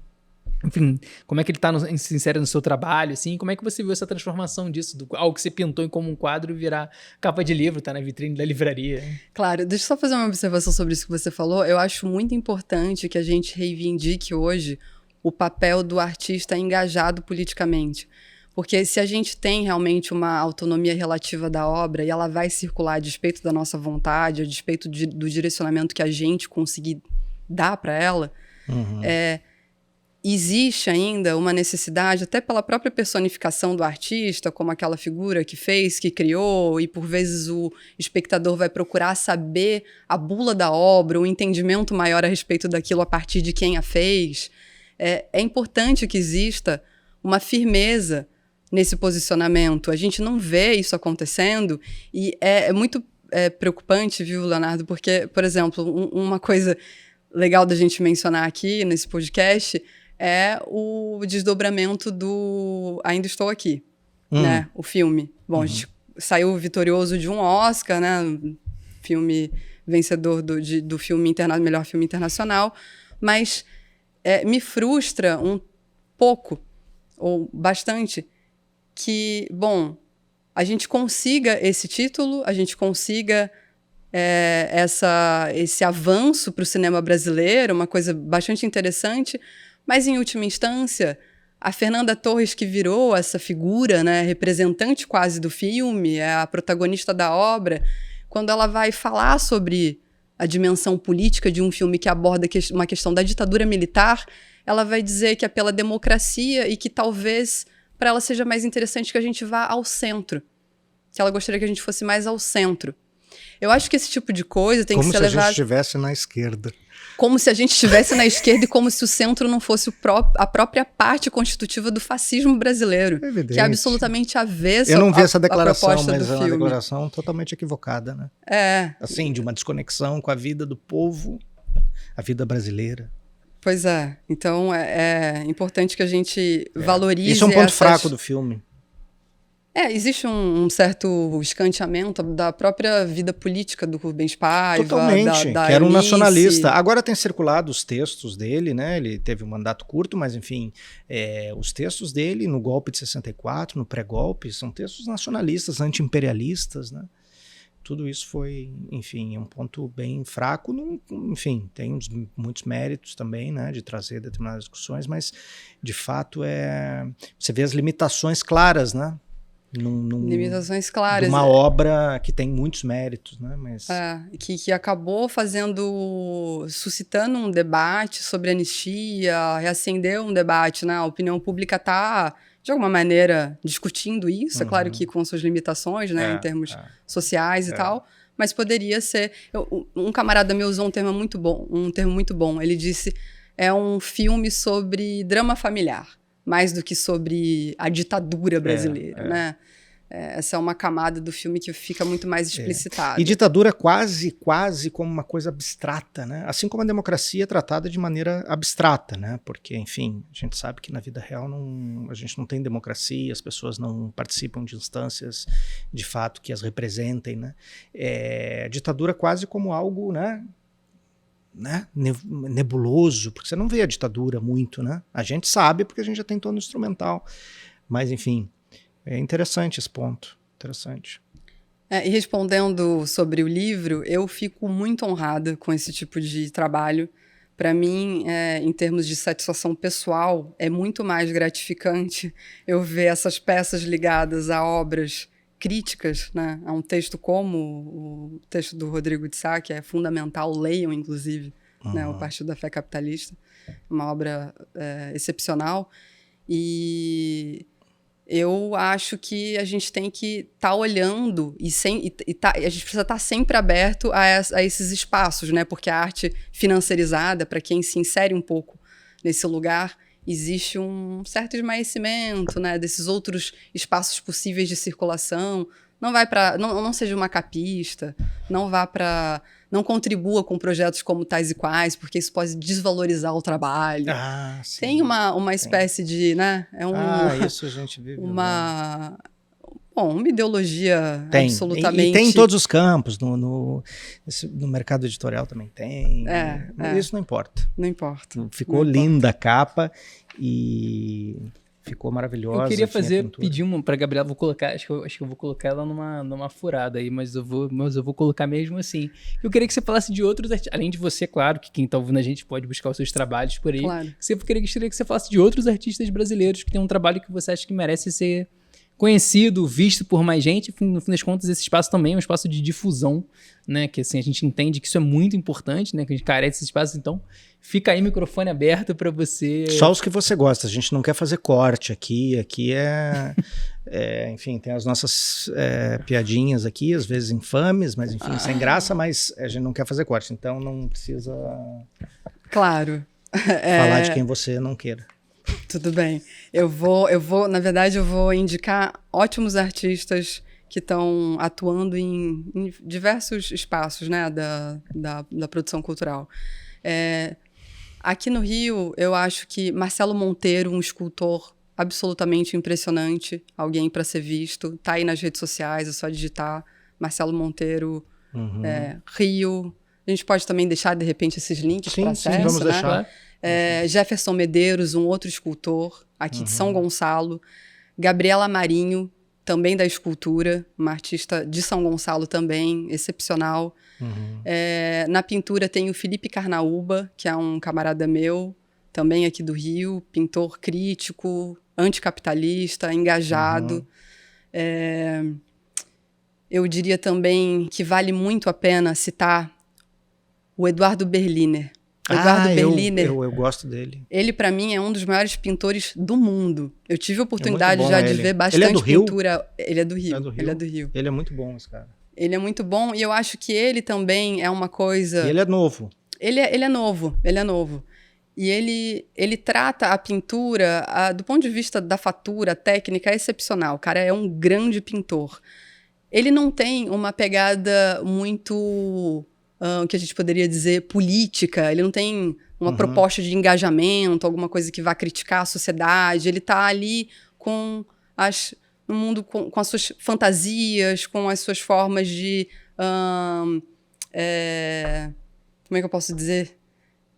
enfim, como é que ele se insere no seu trabalho, assim, como é que você viu essa transformação disso, algo que você pintou como um quadro virar capa de livro, tá na vitrine da livraria. Claro, deixa eu só fazer uma observação sobre isso que você falou. Eu acho muito importante que a gente reivindique hoje o papel do artista engajado politicamente. Porque se a gente tem realmente uma autonomia relativa da obra e ela vai circular a despeito da nossa vontade, a despeito do direcionamento que a gente conseguir dar para ela, existe ainda uma necessidade, até pela própria personificação do artista, como aquela figura que fez, que criou, e por vezes o espectador vai procurar saber a bula da obra, o entendimento maior a respeito daquilo a partir de quem a fez. É importante que exista uma firmeza nesse posicionamento. A gente não vê isso acontecendo e é muito preocupante, viu, Leonardo? Porque, por exemplo, uma coisa legal da gente mencionar aqui nesse podcast é o desdobramento do Ainda Estou Aqui, né? O filme. Bom, a gente saiu vitorioso de um Oscar, né? Filme vencedor do filme melhor filme internacional, mas me frustra um pouco, ou bastante, que, bom, a gente consiga esse título, a gente consiga esse avanço para o cinema brasileiro, uma coisa bastante interessante, mas, em última instância, a Fernanda Torres, que virou essa figura, né, representante quase do filme, é a protagonista da obra, quando ela vai falar sobre a dimensão política de um filme que aborda uma questão da ditadura militar, ela vai dizer que é pela democracia e que talvez para ela seja mais interessante que a gente vá ao centro. Que ela gostaria que a gente fosse mais ao centro. Eu acho que esse tipo de coisa tem que ser levado... Como se a gente estivesse na esquerda. Como se a gente estivesse na esquerda e como se o centro não fosse a própria parte constitutiva do fascismo brasileiro. Evidente. Que é absolutamente avessa Eu não vi essa declaração, proposta mas do é uma filme. declaração totalmente equivocada, né? Assim, de uma desconexão com a vida do povo, a vida brasileira. Pois é. Então, é importante que a gente valorize... Isso é um ponto fraco do filme. Existe um certo escanteamento da própria vida política do Rubens Paiva. Totalmente, da que era um Eunice. nacionalista. Agora tem circulado os textos dele, né? Ele teve um mandato curto, mas enfim, os textos dele no golpe de 64, no pré-golpe, são textos nacionalistas, anti-imperialistas, né? Tudo isso foi, enfim, um ponto bem fraco. Enfim, tem muitos méritos também, né, de trazer determinadas discussões, mas, de fato, você vê as limitações claras, né? Limitações claras. Uma obra que tem muitos méritos, né? Mas... que acabou suscitando um debate sobre anistia, reacendeu um debate, né? A opinião pública está, de alguma maneira, discutindo isso, é claro que com suas limitações, né, em termos sociais e tal, mas poderia ser... Um camarada meu usou um termo muito bom, ele disse, é um filme sobre drama familiar, mais do que sobre a ditadura brasileira, né? Essa é uma camada do filme que fica muito mais explicitada. E ditadura quase como uma coisa abstrata, né? Assim como a democracia é tratada de maneira abstrata, né? Porque, enfim, a gente sabe que na vida real a gente não tem democracia, as pessoas não participam de instâncias de fato que as representem, né? Ditadura quase como algo, né? né, nebuloso, porque você não vê a ditadura muito, né? A gente sabe porque a gente já tem todo o instrumental. Mas, enfim, é interessante esse ponto. Interessante. E respondendo sobre o livro, eu fico muito honrada com esse tipo de trabalho. Para mim, em termos de satisfação pessoal, é muito mais gratificante eu ver essas peças ligadas a obras críticas, né? A um texto como o texto do Rodrigo de Sá, que é fundamental, leiam, inclusive, né? O Partido da Fé Capitalista, uma obra excepcional. E eu acho que a gente tem que estar olhando a gente precisa estar sempre aberto a esses espaços, né? Porque a arte financiarizada, para quem se insere um pouco nesse lugar, existe um certo esmaecimento, né? Desses outros espaços possíveis de circulação. Não seja uma capista, não contribua com projetos como tais e quais, porque isso pode desvalorizar o trabalho. Sim. Tem uma espécie de, né? Isso a gente vive. Uma ideologia tem. Absolutamente... E tem em todos os campos, no mercado editorial também tem. Isso não importa. Não importa. Ficou linda a capa e... ficou maravilhosa. Eu queria pedir uma pra Gabriela, vou colocar, acho que eu vou colocar ela numa furada aí, mas eu vou colocar mesmo assim. Eu queria que você falasse de outros artistas, além de você, claro, que quem tá ouvindo a gente pode buscar os seus trabalhos por aí. Claro. Eu queria que você falasse de outros artistas brasileiros que tem um trabalho que você acha que merece ser conhecido, visto por mais gente. No fim das contas, esse espaço também é um espaço de difusão, né? Que assim, a gente entende que isso é muito importante, né? Que a gente carece desse espaço, então fica aí microfone aberto para você. Só os que você gosta, a gente não quer fazer corte aqui enfim, tem as nossas piadinhas aqui, às vezes infames, mas enfim, sem graça, mas a gente não quer fazer corte, então não precisa claro. falar de quem você não queira. Tudo bem. Na verdade, eu vou indicar ótimos artistas que estão atuando em diversos espaços, né, da produção cultural. Aqui no Rio, eu acho que Marcelo Monteiro, um escultor absolutamente impressionante, alguém para ser visto, tá aí nas redes sociais, é só digitar Marcelo Monteiro, Rio. A gente pode também deixar, de repente, esses links para acesso, sim, vamos né? deixar. Jefferson Medeiros, um outro escultor aqui de São Gonçalo. Gabriela Marinho, também da escultura, uma artista de São Gonçalo também, excepcional. Na pintura tem o Felipe Carnaúba, que é um camarada meu, também aqui do Rio, pintor crítico, anticapitalista, engajado. Eu diria também que vale muito a pena citar o Eduardo Berliner. Berliner. Eu gosto dele. Ele, para mim, é um dos maiores pintores do mundo. Eu tive a oportunidade de ver bastante ele é do pintura. Rio? Ele é do Rio. Ele é do Rio. Ele é muito bom, esse cara. Ele é muito bom e eu acho que ele também é uma coisa... E ele é novo. Ele é novo. E ele trata a pintura, do ponto de vista da fatura, técnica, é excepcional. O cara é um grande pintor. Ele não tem uma pegada muito... que a gente poderia dizer política, ele não tem uma proposta de engajamento, alguma coisa que vá criticar a sociedade, ele está ali no mundo com as suas fantasias, com as suas formas de... como é que eu posso dizer?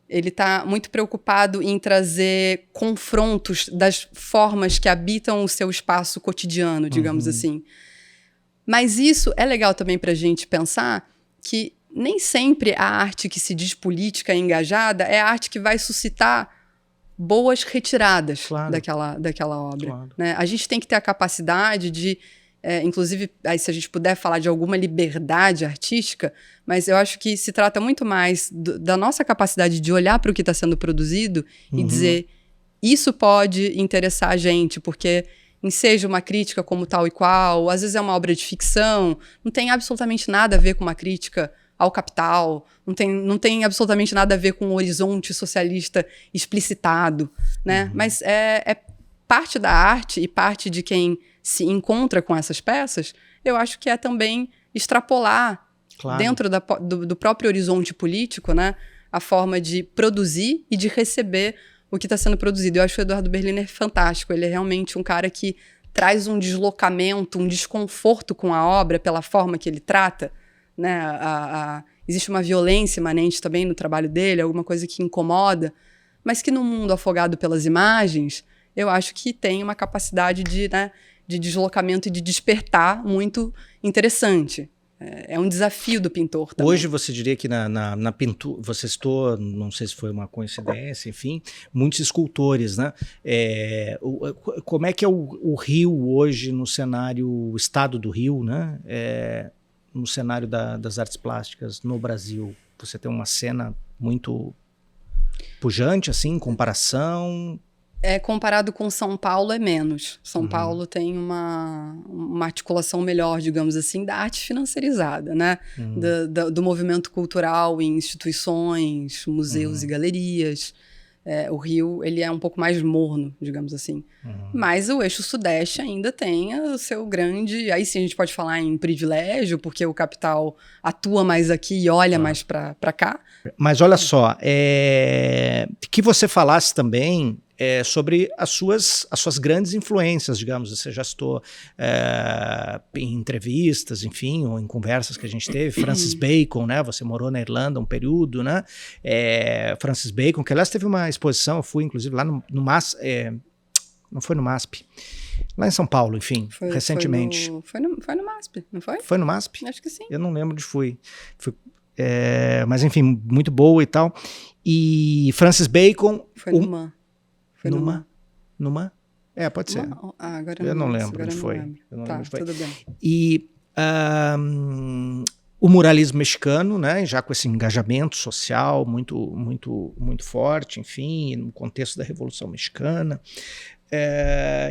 Ele está muito preocupado em trazer confrontos das formas que habitam o seu espaço cotidiano, digamos assim. Mas isso é legal também para a gente pensar que nem sempre a arte que se diz política e engajada é a arte que vai suscitar boas retiradas daquela obra. Claro. Né? A gente tem que ter a capacidade de, inclusive, aí se a gente puder falar de alguma liberdade artística, mas eu acho que se trata muito mais da nossa capacidade de olhar para o que está sendo produzido e dizer, isso pode interessar a gente, porque enseja uma crítica como tal e qual, às vezes é uma obra de ficção, não tem absolutamente nada a ver com uma crítica ao capital, não tem absolutamente nada a ver com um horizonte socialista explicitado, né? Mas é parte da arte e parte de quem se encontra com essas peças, eu acho que é também extrapolar dentro do próprio horizonte político, né? A forma de produzir e de receber o que está sendo produzido. Eu acho o Eduardo Berliner fantástico, ele é realmente um cara que traz um deslocamento, um desconforto com a obra pela forma que ele trata, né, existe uma violência imanente também no trabalho dele, alguma coisa que incomoda, mas que no mundo afogado pelas imagens, eu acho que tem uma capacidade de deslocamento e de despertar muito interessante. É um desafio do pintor também. Hoje você diria que na pintura, você citou, não sei se foi uma coincidência, enfim, muitos escultores, né? Como é que é o Rio hoje no cenário, o estado do Rio, né? No cenário das artes plásticas no Brasil? Você tem uma cena muito pujante, assim, em comparação? Comparado com São Paulo, é menos. São Paulo tem uma articulação melhor, digamos assim, da arte financiarizada, né? Do movimento cultural em instituições, museus e galerias. O Rio, ele é um pouco mais morno, digamos assim. Mas o eixo sudeste ainda tem o seu grande... Aí sim a gente pode falar em privilégio, porque o capital atua mais aqui e olha mais para cá. Mas olha só, que você falasse também sobre as suas grandes influências, digamos. Você já citou em entrevistas, enfim, ou em conversas que a gente teve, Francis Bacon, né? Você morou na Irlanda um período, né? Francis Bacon, que aliás teve uma exposição, eu fui inclusive lá no MASP, não foi no MASP, lá em São Paulo, enfim, recentemente. Foi no MASP, não foi? Foi no MASP? Acho que sim. Eu não lembro onde fui. Mas enfim, muito boa e tal. E Francis Bacon... Foi no MAN. Numa? Pode ser. Agora eu não lembro onde foi. Tudo bem. E o muralismo mexicano, né, já com esse engajamento social muito, muito, muito forte, enfim, no contexto da Revolução Mexicana.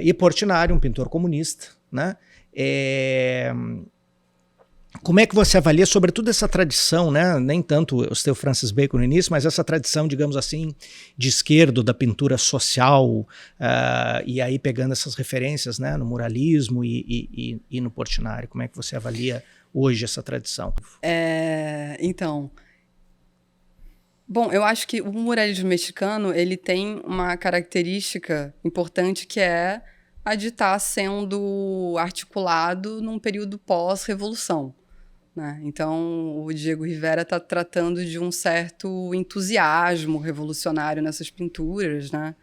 E Portinari, um pintor comunista, né? Como é que você avalia, sobretudo, essa tradição, né? Nem tanto o seu Francis Bacon no início, mas essa tradição, digamos assim, de esquerdo, da pintura social, e aí pegando essas referências, né, no muralismo e no Portinari. Como é que você avalia hoje essa tradição? Então, bom, eu acho que o muralismo mexicano, ele tem uma característica importante que é a de estar sendo articulado num período pós-revolução. Né? Então, o Diego Rivera está tratando de um certo entusiasmo revolucionário nessas pinturas, né?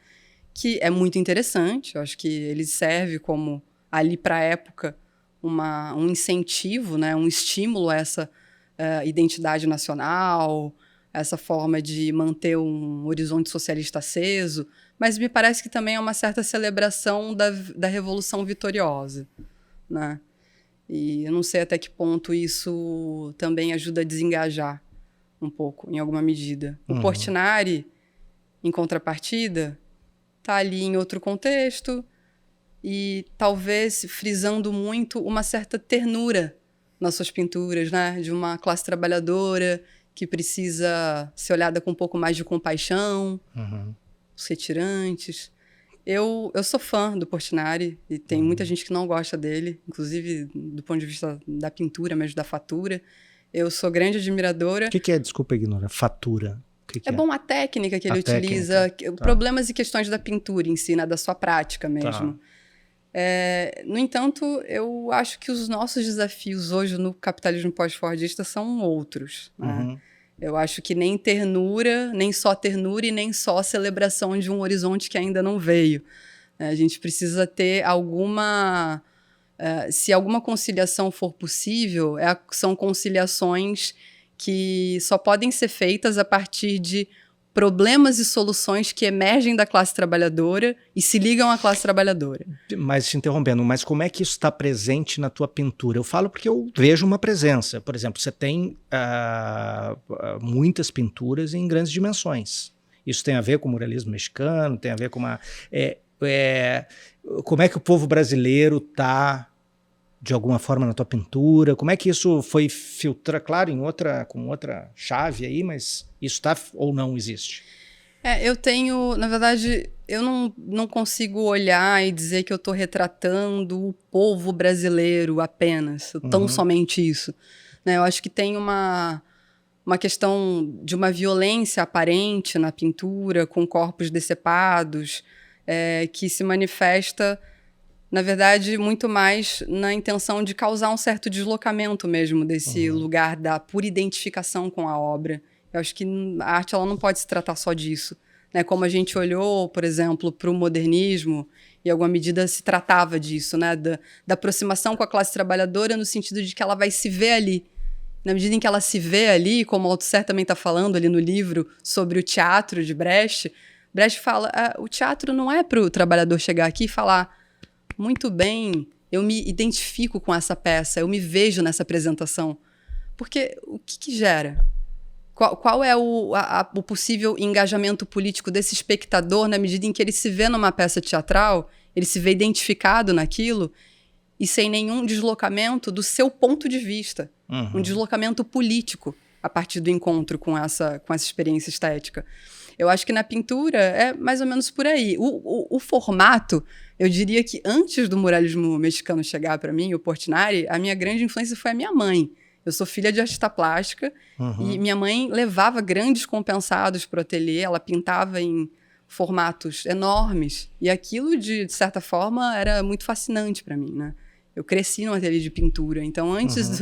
Que é muito interessante. Eu acho que ele serve como, ali para a época, um incentivo, né? Um estímulo a essa identidade nacional, essa forma de manter um horizonte socialista aceso, mas me parece que também é uma certa celebração da Revolução Vitoriosa, né? E eu não sei até que ponto isso também ajuda a desengajar um pouco, em alguma medida. O Portinari, em contrapartida, está ali em outro contexto e talvez frisando muito uma certa ternura nas suas pinturas, né? De uma classe trabalhadora que precisa ser olhada com um pouco mais de compaixão, os retirantes. Eu sou fã do Portinari e tem muita gente que não gosta dele, inclusive do ponto de vista da pintura, mas da fatura. Eu sou grande admiradora. O que é, desculpa ignorar, fatura? É bom a técnica que ele utiliza, problemas e questões da pintura em si, né, da sua prática mesmo. No entanto, eu acho que os nossos desafios hoje no capitalismo pós-fordista são outros, né? Eu acho que nem ternura, nem só ternura e nem só celebração de um horizonte que ainda não veio. A gente precisa ter alguma... se alguma conciliação for possível, são conciliações que só podem ser feitas a partir de problemas e soluções que emergem da classe trabalhadora e se ligam à classe trabalhadora. Mas, te interrompendo, mas como é que isso está presente na tua pintura? Eu falo porque eu vejo uma presença. Por exemplo, você tem muitas pinturas em grandes dimensões. Isso tem a ver com o muralismo mexicano, tem a ver com uma... como é que o povo brasileiro está, de alguma forma, na tua pintura? Como é que isso foi filtrado? Claro, com outra chave aí, mas isso está ou não existe? Eu tenho... Na verdade, eu não consigo olhar e dizer que eu estou retratando o povo brasileiro apenas, tão somente isso. Né? Eu acho que tem uma questão de uma violência aparente na pintura, com corpos decepados, que se manifesta na verdade, muito mais na intenção de causar um certo deslocamento mesmo desse lugar da pura identificação com a obra. Eu acho que a arte ela não pode se tratar só disso, né? Como a gente olhou, por exemplo, para o modernismo, em alguma medida se tratava disso, né? Da aproximação com a classe trabalhadora no sentido de que ela vai se ver ali. Na medida em que ela se vê ali, como o Althusser também está falando ali no livro sobre o teatro de Brecht, Brecht fala, o teatro não é para o trabalhador chegar aqui e falar muito bem, eu me identifico com essa peça, eu me vejo nessa apresentação. Porque o que gera? Qual é o possível engajamento político desse espectador na medida em que ele se vê numa peça teatral, ele se vê identificado naquilo e sem nenhum deslocamento do seu ponto de vista, um deslocamento político a partir do encontro com essa experiência estética. Eu acho que na pintura é mais ou menos por aí. O formato, eu diria que antes do muralismo mexicano chegar para mim, o Portinari, a minha grande influência foi a minha mãe. Eu sou filha de artista plástica e minha mãe levava grandes compensados para o ateliê, ela pintava em formatos enormes e aquilo, de certa forma, era muito fascinante para mim, né? Eu cresci num ateliê de pintura, então antes,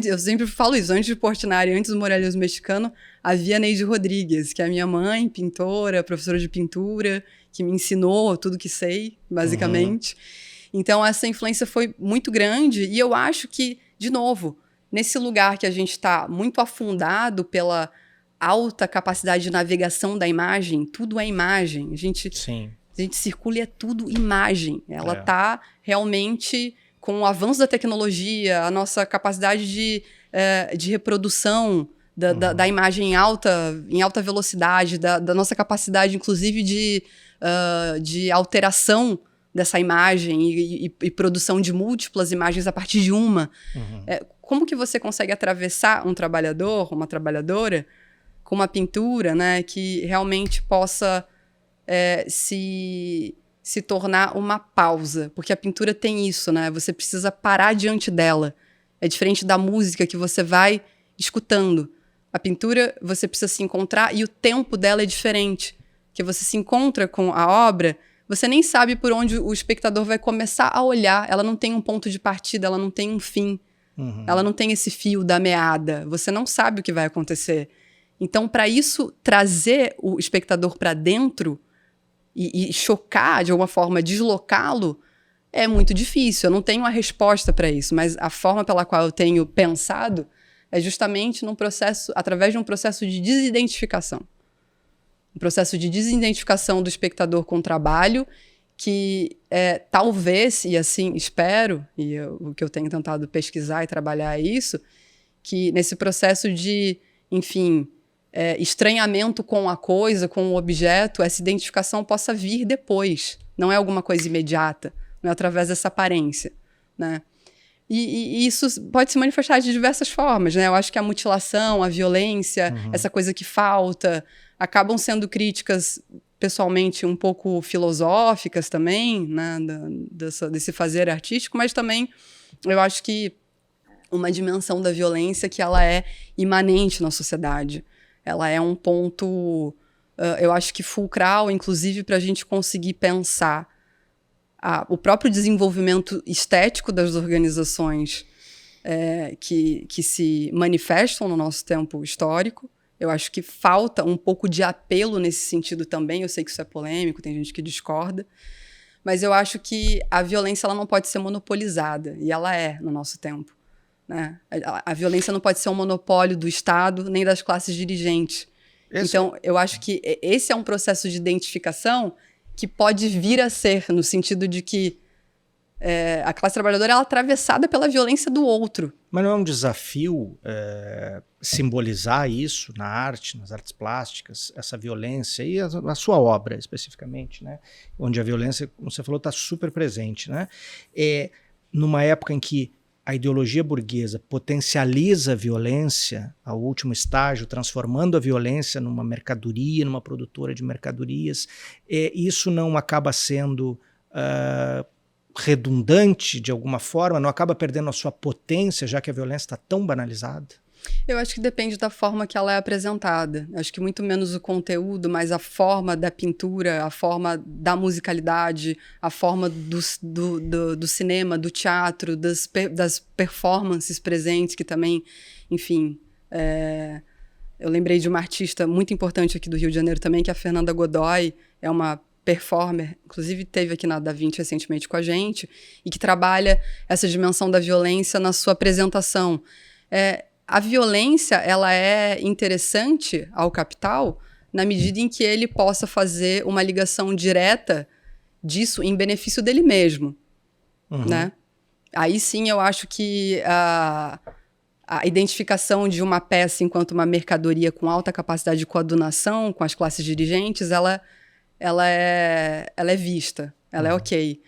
eu sempre falo isso, antes de Portinari, antes do muralismo mexicano, havia Neide Rodrigues, que é a minha mãe, pintora, professora de pintura, que me ensinou tudo que sei, basicamente. Então essa influência foi muito grande e eu acho que, de novo, nesse lugar que a gente está muito afundado pela alta capacidade de navegação da imagem, tudo é imagem, a gente circula e é tudo imagem, ela está realmente... com o avanço da tecnologia, a nossa capacidade de reprodução da imagem em alta velocidade, da nossa capacidade, inclusive, de alteração dessa imagem e produção de múltiplas imagens a partir de uma. Como que você consegue atravessar um trabalhador, uma trabalhadora, com uma pintura, né, que realmente possa se tornar uma pausa, porque a pintura tem isso, né? Você precisa parar diante dela. É diferente da música que você vai escutando. A pintura, você precisa se encontrar e o tempo dela é diferente. Que você se encontra com a obra, você nem sabe por onde o espectador vai começar a olhar. Ela não tem um ponto de partida, ela não tem um fim. Ela não tem esse fio da meada. Você não sabe o que vai acontecer. Então, para isso, trazer o espectador para dentro e chocar, de alguma forma, deslocá-lo, é muito difícil. Eu não tenho uma resposta para isso, mas a forma pela qual eu tenho pensado é justamente através de um processo de desidentificação. Um processo de desidentificação do espectador com o trabalho, que talvez, e assim espero, o que eu tenho tentado pesquisar e trabalhar é isso, que nesse processo de, enfim... estranhamento com a coisa, com o objeto, essa identificação possa vir depois. Não é alguma coisa imediata, não é através dessa aparência, né? E isso pode se manifestar de diversas formas, né? Eu acho que a mutilação, a violência, essa coisa que falta, acabam sendo críticas, pessoalmente, um pouco filosóficas também, né? Desse fazer artístico, mas também eu acho que uma dimensão da violência que ela é imanente na sociedade. Ela é um ponto, eu acho que fulcral, inclusive, para a gente conseguir pensar o próprio desenvolvimento estético das organizações que se manifestam no nosso tempo histórico. Eu acho que falta um pouco de apelo nesse sentido também. Eu sei que isso é polêmico, tem gente que discorda. Mas eu acho que a violência ela não pode ser monopolizada, e ela é no nosso tempo. Né? A violência não pode ser um monopólio do Estado nem das classes dirigentes. Então, eu acho que esse é um processo de identificação que pode vir a ser, no sentido de que a classe trabalhadora ela é atravessada pela violência do outro. Mas não é um desafio simbolizar isso na arte, nas artes plásticas, essa violência e a sua obra especificamente, né? Onde a violência, como você falou, está super presente, né? Numa época em que a ideologia burguesa potencializa a violência ao último estágio, transformando a violência numa mercadoria, numa produtora de mercadorias. Isso não acaba sendo redundante de alguma forma? Não acaba perdendo a sua potência, já que a violência está tão banalizada? Eu acho que depende da forma que ela é apresentada. Acho que muito menos o conteúdo, mas a forma da pintura, a forma da musicalidade, a forma do cinema, do teatro, das performances presentes, que também, enfim... Eu lembrei de uma artista muito importante aqui do Rio de Janeiro também, que é a Fernanda Godoy, é uma performer, inclusive teve aqui na Da Vinci recentemente com a gente, e que trabalha essa dimensão da violência na sua apresentação. A violência, ela é interessante ao capital na medida em que ele possa fazer uma ligação direta disso em benefício dele mesmo, né? Aí sim eu acho que a identificação de uma peça enquanto uma mercadoria com alta capacidade de coadunação com as classes dirigentes, ela é vista, ela é ok.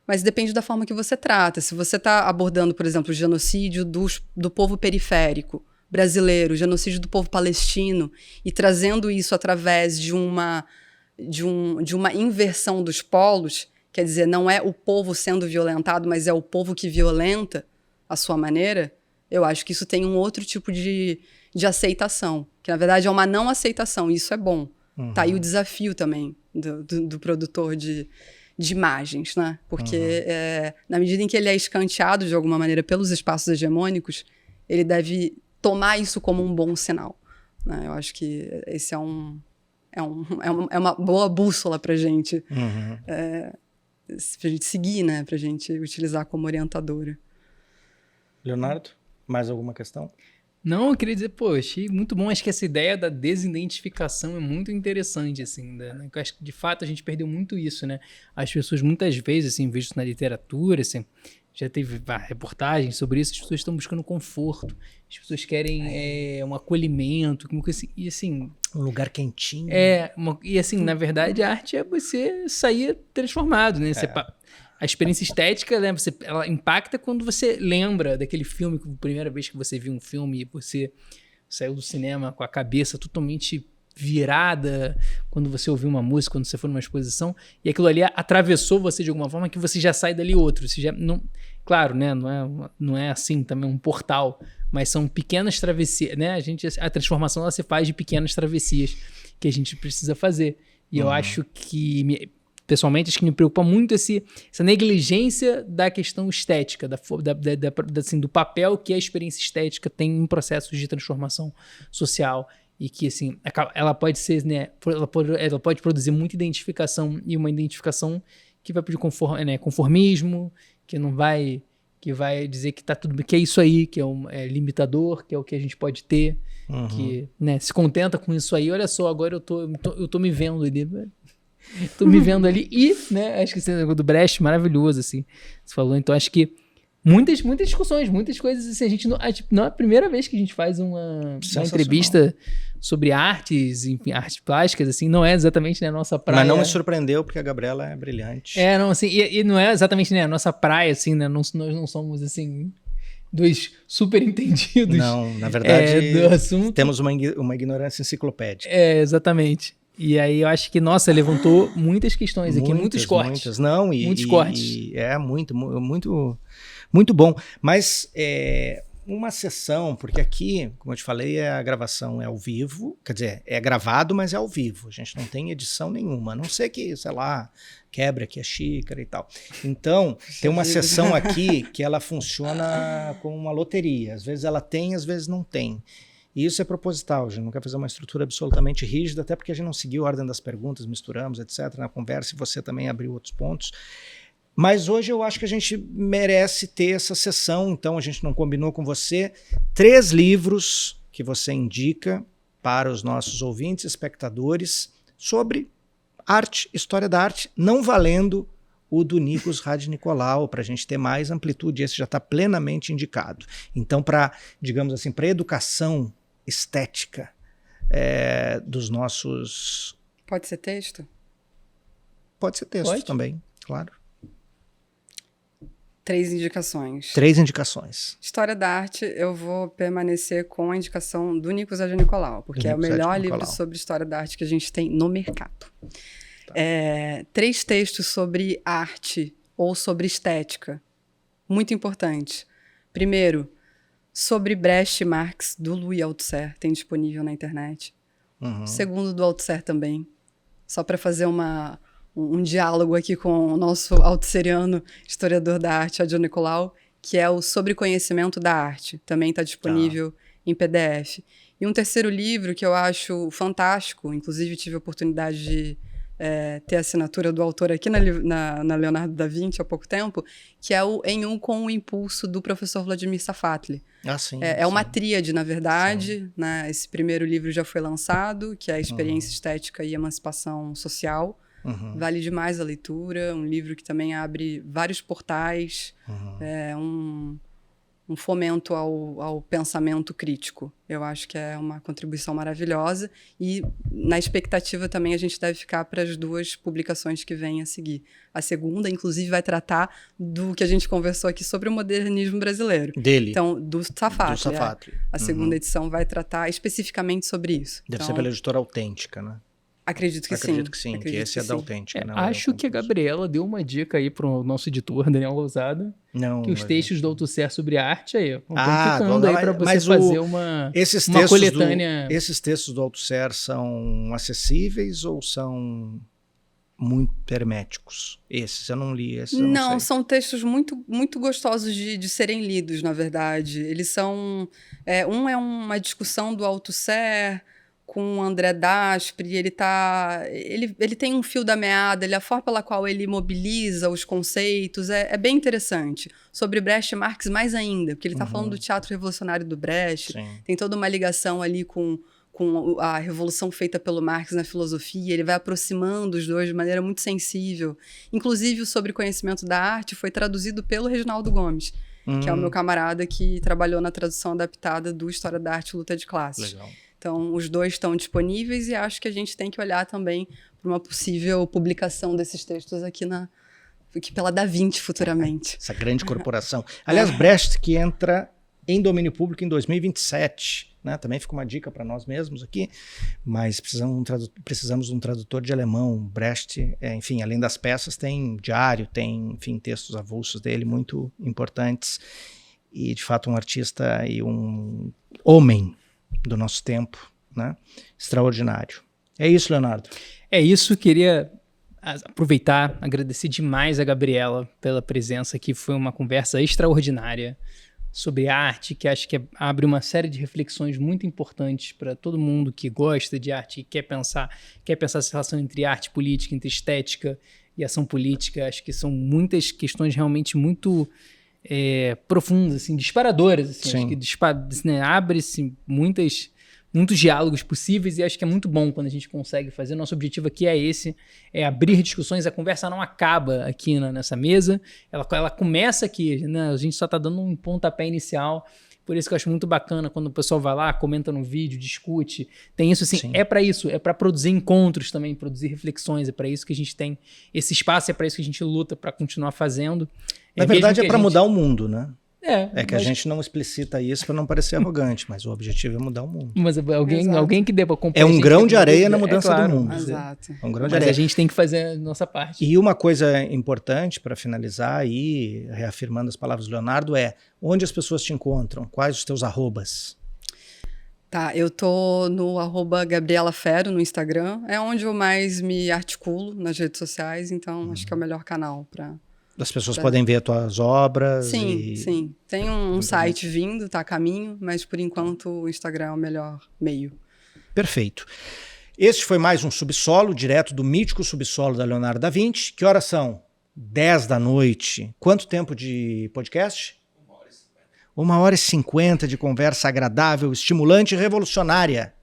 Mas depende da forma que você trata. Se você está abordando, por exemplo, o genocídio do povo periférico brasileiro, o genocídio do povo palestino, e trazendo isso através de uma inversão dos polos, quer dizer, não é o povo sendo violentado, mas é o povo que violenta à sua maneira, eu acho que isso tem um outro tipo de aceitação, que na verdade é uma não aceitação, e isso é bom. Tá aí o desafio também do produtor de imagens, né? Porque na medida em que ele é escanteado de alguma maneira pelos espaços hegemônicos, ele deve tomar isso como um bom sinal, né? Eu acho que esse é uma boa bússola pra gente, pra gente seguir, né? Pra gente utilizar como orientadora. Leonardo, mais alguma questão? Não, eu queria dizer, pô, achei muito bom. Acho que essa ideia da desidentificação é muito interessante, assim, né? Eu acho que, de fato, a gente perdeu muito isso, né? As pessoas, muitas vezes, assim, vejo isso na literatura, assim, já teve reportagens sobre isso, as pessoas estão buscando conforto, as pessoas querem um acolhimento, e assim... Um lugar quentinho. E assim, na verdade, a arte é você sair transformado, né? A experiência estética, né, ela impacta quando você lembra daquele filme, a primeira vez que você viu um filme e você saiu do cinema com a cabeça totalmente virada, quando você ouviu uma música, quando você foi numa exposição, e aquilo ali atravessou você de alguma forma que você já sai dali outro. Você já não, claro, né, não é assim também um portal, mas são pequenas travessias, né? A transformação ela se faz de pequenas travessias que a gente precisa fazer. E eu acho que... Pessoalmente, acho que me preocupa muito essa negligência da questão estética, assim, do papel que a experiência estética tem em processos de transformação social. E que, assim, ela pode ser, né, ela pode produzir muita identificação, e uma identificação que vai pedir conformismo, que vai dizer que tá tudo, que é isso aí, que é limitador, que é o que a gente pode ter, que, né, se contenta com isso aí. Olha só, agora eu tô me vendo ali, tô me vendo ali. E, né, acho que esse negócio do Brecht maravilhoso, assim, você falou. Então, acho que muitas discussões, muitas coisas, assim, a gente não é a primeira vez que a gente faz uma entrevista sobre artes, enfim, artes plásticas, assim, não é exatamente, né, a nossa praia. Mas não me surpreendeu, porque a Gabriela é brilhante. Não, assim, e não é exatamente, né, a nossa praia, assim, né, nós não somos, assim, dois super entendidos. Não, na verdade, do assunto. Temos uma ignorância enciclopédica. Exatamente. E aí eu acho que, nossa, levantou muitas questões aqui, muitos cortes. Muitos cortes. Muito bom. Mas uma sessão, porque aqui, como eu te falei, a gravação é ao vivo, quer dizer, é gravado, mas é ao vivo. A gente não tem edição nenhuma, a não ser que, sei lá, quebra aqui a xícara e tal. Então, tem uma sessão aqui que ela funciona como uma loteria. Às vezes ela tem, às vezes não tem. E isso é proposital, a gente não quer fazer uma estrutura absolutamente rígida, até porque a gente não seguiu a ordem das perguntas, misturamos, etc., na conversa, e você também abriu outros pontos. Mas hoje eu acho que a gente merece ter essa sessão, então a gente não combinou com você 3 livros que você indica para os nossos ouvintes, espectadores, sobre arte, história da arte, não valendo o do Nikos Radnicolau, para a gente ter mais amplitude, esse já está plenamente indicado. Então, para, digamos assim, para a educação estética dos nossos... Pode ser texto? Pode ser texto. Pode? Também, claro. 3 indicações. 3 indicações. História da arte, eu vou permanecer com a indicação do Nikos Radnicolau, porque é o melhor livro sobre história da arte que a gente tem no mercado. Tá. 3 textos sobre arte ou sobre estética, muito importante. Primeiro, Sobre Brecht e Marx, do Louis Althusser, tem disponível na internet. O segundo do Althusser também. Só para fazer um diálogo aqui com o nosso althusseriano historiador da arte, Adil Nicolau, que é o Sobre Conhecimento da Arte. Também está disponível em PDF. E um terceiro livro que eu acho fantástico, inclusive tive a oportunidade de ter a assinatura do autor aqui na Leonardo da Vinci há pouco tempo, que é o Em Um com o Impulso, do professor Vladimir Safatli. Sim, é uma tríade, na verdade, né? Esse primeiro livro já foi lançado, que é a Experiência Estética e Emancipação Social. Vale demais a leitura, um livro que também abre vários portais, um fomento ao pensamento crítico. Eu acho que é uma contribuição maravilhosa e, na expectativa também, a gente deve ficar para as duas publicações que vêm a seguir. A segunda, inclusive, vai tratar do que a gente conversou aqui sobre o modernismo brasileiro. Dele. Então, do Safatli. A segunda edição vai tratar especificamente sobre isso. Deve ser pela editora Autêntica, né? Acredito que sim. Que esse é da Autêntica. Acho que a Gabriela deu uma dica aí pro nosso editor, Daniel Lousada, que os textos do Althusser sobre arte aí, estão ficando aí para você fazer uma coletânea. Esses textos do Althusser são acessíveis ou são muito herméticos? Esses eu não li. Não, são textos muito, muito gostosos de serem lidos, na verdade. Eles são... é uma discussão do Althusser com o André Daspre, ele tem um fio da meada, a forma pela qual ele mobiliza os conceitos é bem interessante. Sobre Brecht e Marx mais ainda, porque ele está falando do teatro revolucionário do Brecht, tem toda uma ligação ali com a revolução feita pelo Marx na filosofia, ele vai aproximando os dois de maneira muito sensível. Inclusive, o Sobre Conhecimento da Arte foi traduzido pelo Reginaldo Gomes, que é o meu camarada que trabalhou na tradução adaptada do História da Arte e Luta de Classes. Legal. Então, os dois estão disponíveis e acho que a gente tem que olhar também para uma possível publicação desses textos aqui pela Da Vinci futuramente. Essa grande corporação. Aliás, Brecht, que entra em domínio público em 2027, né? Também fica uma dica para nós mesmos aqui, mas precisamos de um tradutor de alemão. Brecht, enfim, além das peças, tem diário, tem, enfim, textos avulsos dele muito importantes e, de fato, um artista e um homem do nosso tempo, né? Extraordinário. É isso, Leonardo. É isso, queria aproveitar, agradecer demais a Gabriela pela presença aqui, foi uma conversa extraordinária sobre arte, que acho que abre uma série de reflexões muito importantes para todo mundo que gosta de arte e quer pensar essa relação entre arte política, entre estética e ação política. Acho que são muitas questões realmente muito profundas, assim, disparadoras, assim, acho que né, abre-se muitos diálogos possíveis e acho que é muito bom quando a gente consegue fazer. Nosso objetivo aqui é abrir discussões. A conversa não acaba aqui nessa mesa, ela começa aqui, né? A gente só está dando um pontapé inicial. Por isso que eu acho muito bacana quando o pessoal vai lá, comenta no vídeo, discute. Tem isso, assim, é para isso, é para produzir encontros também, produzir reflexões, é para isso que a gente tem esse espaço, é para isso que a gente luta para continuar fazendo. Na verdade é para mudar o mundo, né? Que a mas... gente não explicita isso para não parecer arrogante, mas o objetivo é mudar o mundo. Mas alguém que deva acompanhar. É um grão de areia na mudança do mundo. Exato. É um grão de areia. Mas a gente tem que fazer a nossa parte. E uma coisa importante para finalizar aí, reafirmando as palavras do Leonardo, onde as pessoas te encontram? Quais os teus arrobas? Tá, eu tô no @Gabriela Fero no Instagram, é onde eu mais me articulo nas redes sociais, então acho que é o melhor canal para... As pessoas podem ver as tuas obras? Sim. Tem um site vindo, tá a caminho, mas por enquanto o Instagram é o melhor meio. Perfeito. Este foi mais um Subsolo, direto do mítico Subsolo da Leonardo da Vinci. Que horas são? 10 da noite. Quanto tempo de podcast? 1h50 de conversa agradável, estimulante e revolucionária.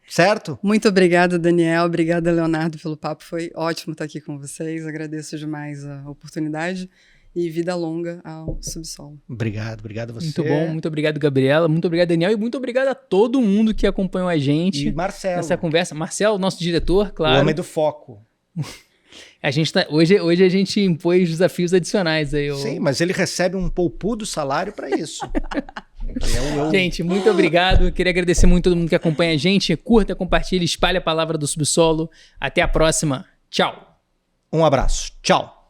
Certo? Muito obrigada, Daniel. Obrigada, Leonardo, pelo papo. Foi ótimo estar aqui com vocês. Agradeço demais a oportunidade e vida longa ao Subsolo. Obrigado a você. Muito bom, muito obrigado, Gabriela. Muito obrigado, Daniel. E muito obrigado a todo mundo que acompanhou a gente. E Marcelo. Nessa conversa. Marcelo, nosso diretor, claro. O homem do foco. Hoje a gente impôs desafios adicionais aí. Sim, mas ele recebe um poupudo salário para isso. Gente, muito obrigado. Queria agradecer muito a todo mundo que acompanha a gente. Curta, compartilhe, espalhe a palavra do Subsolo. Até a próxima. Tchau. Um abraço. Tchau.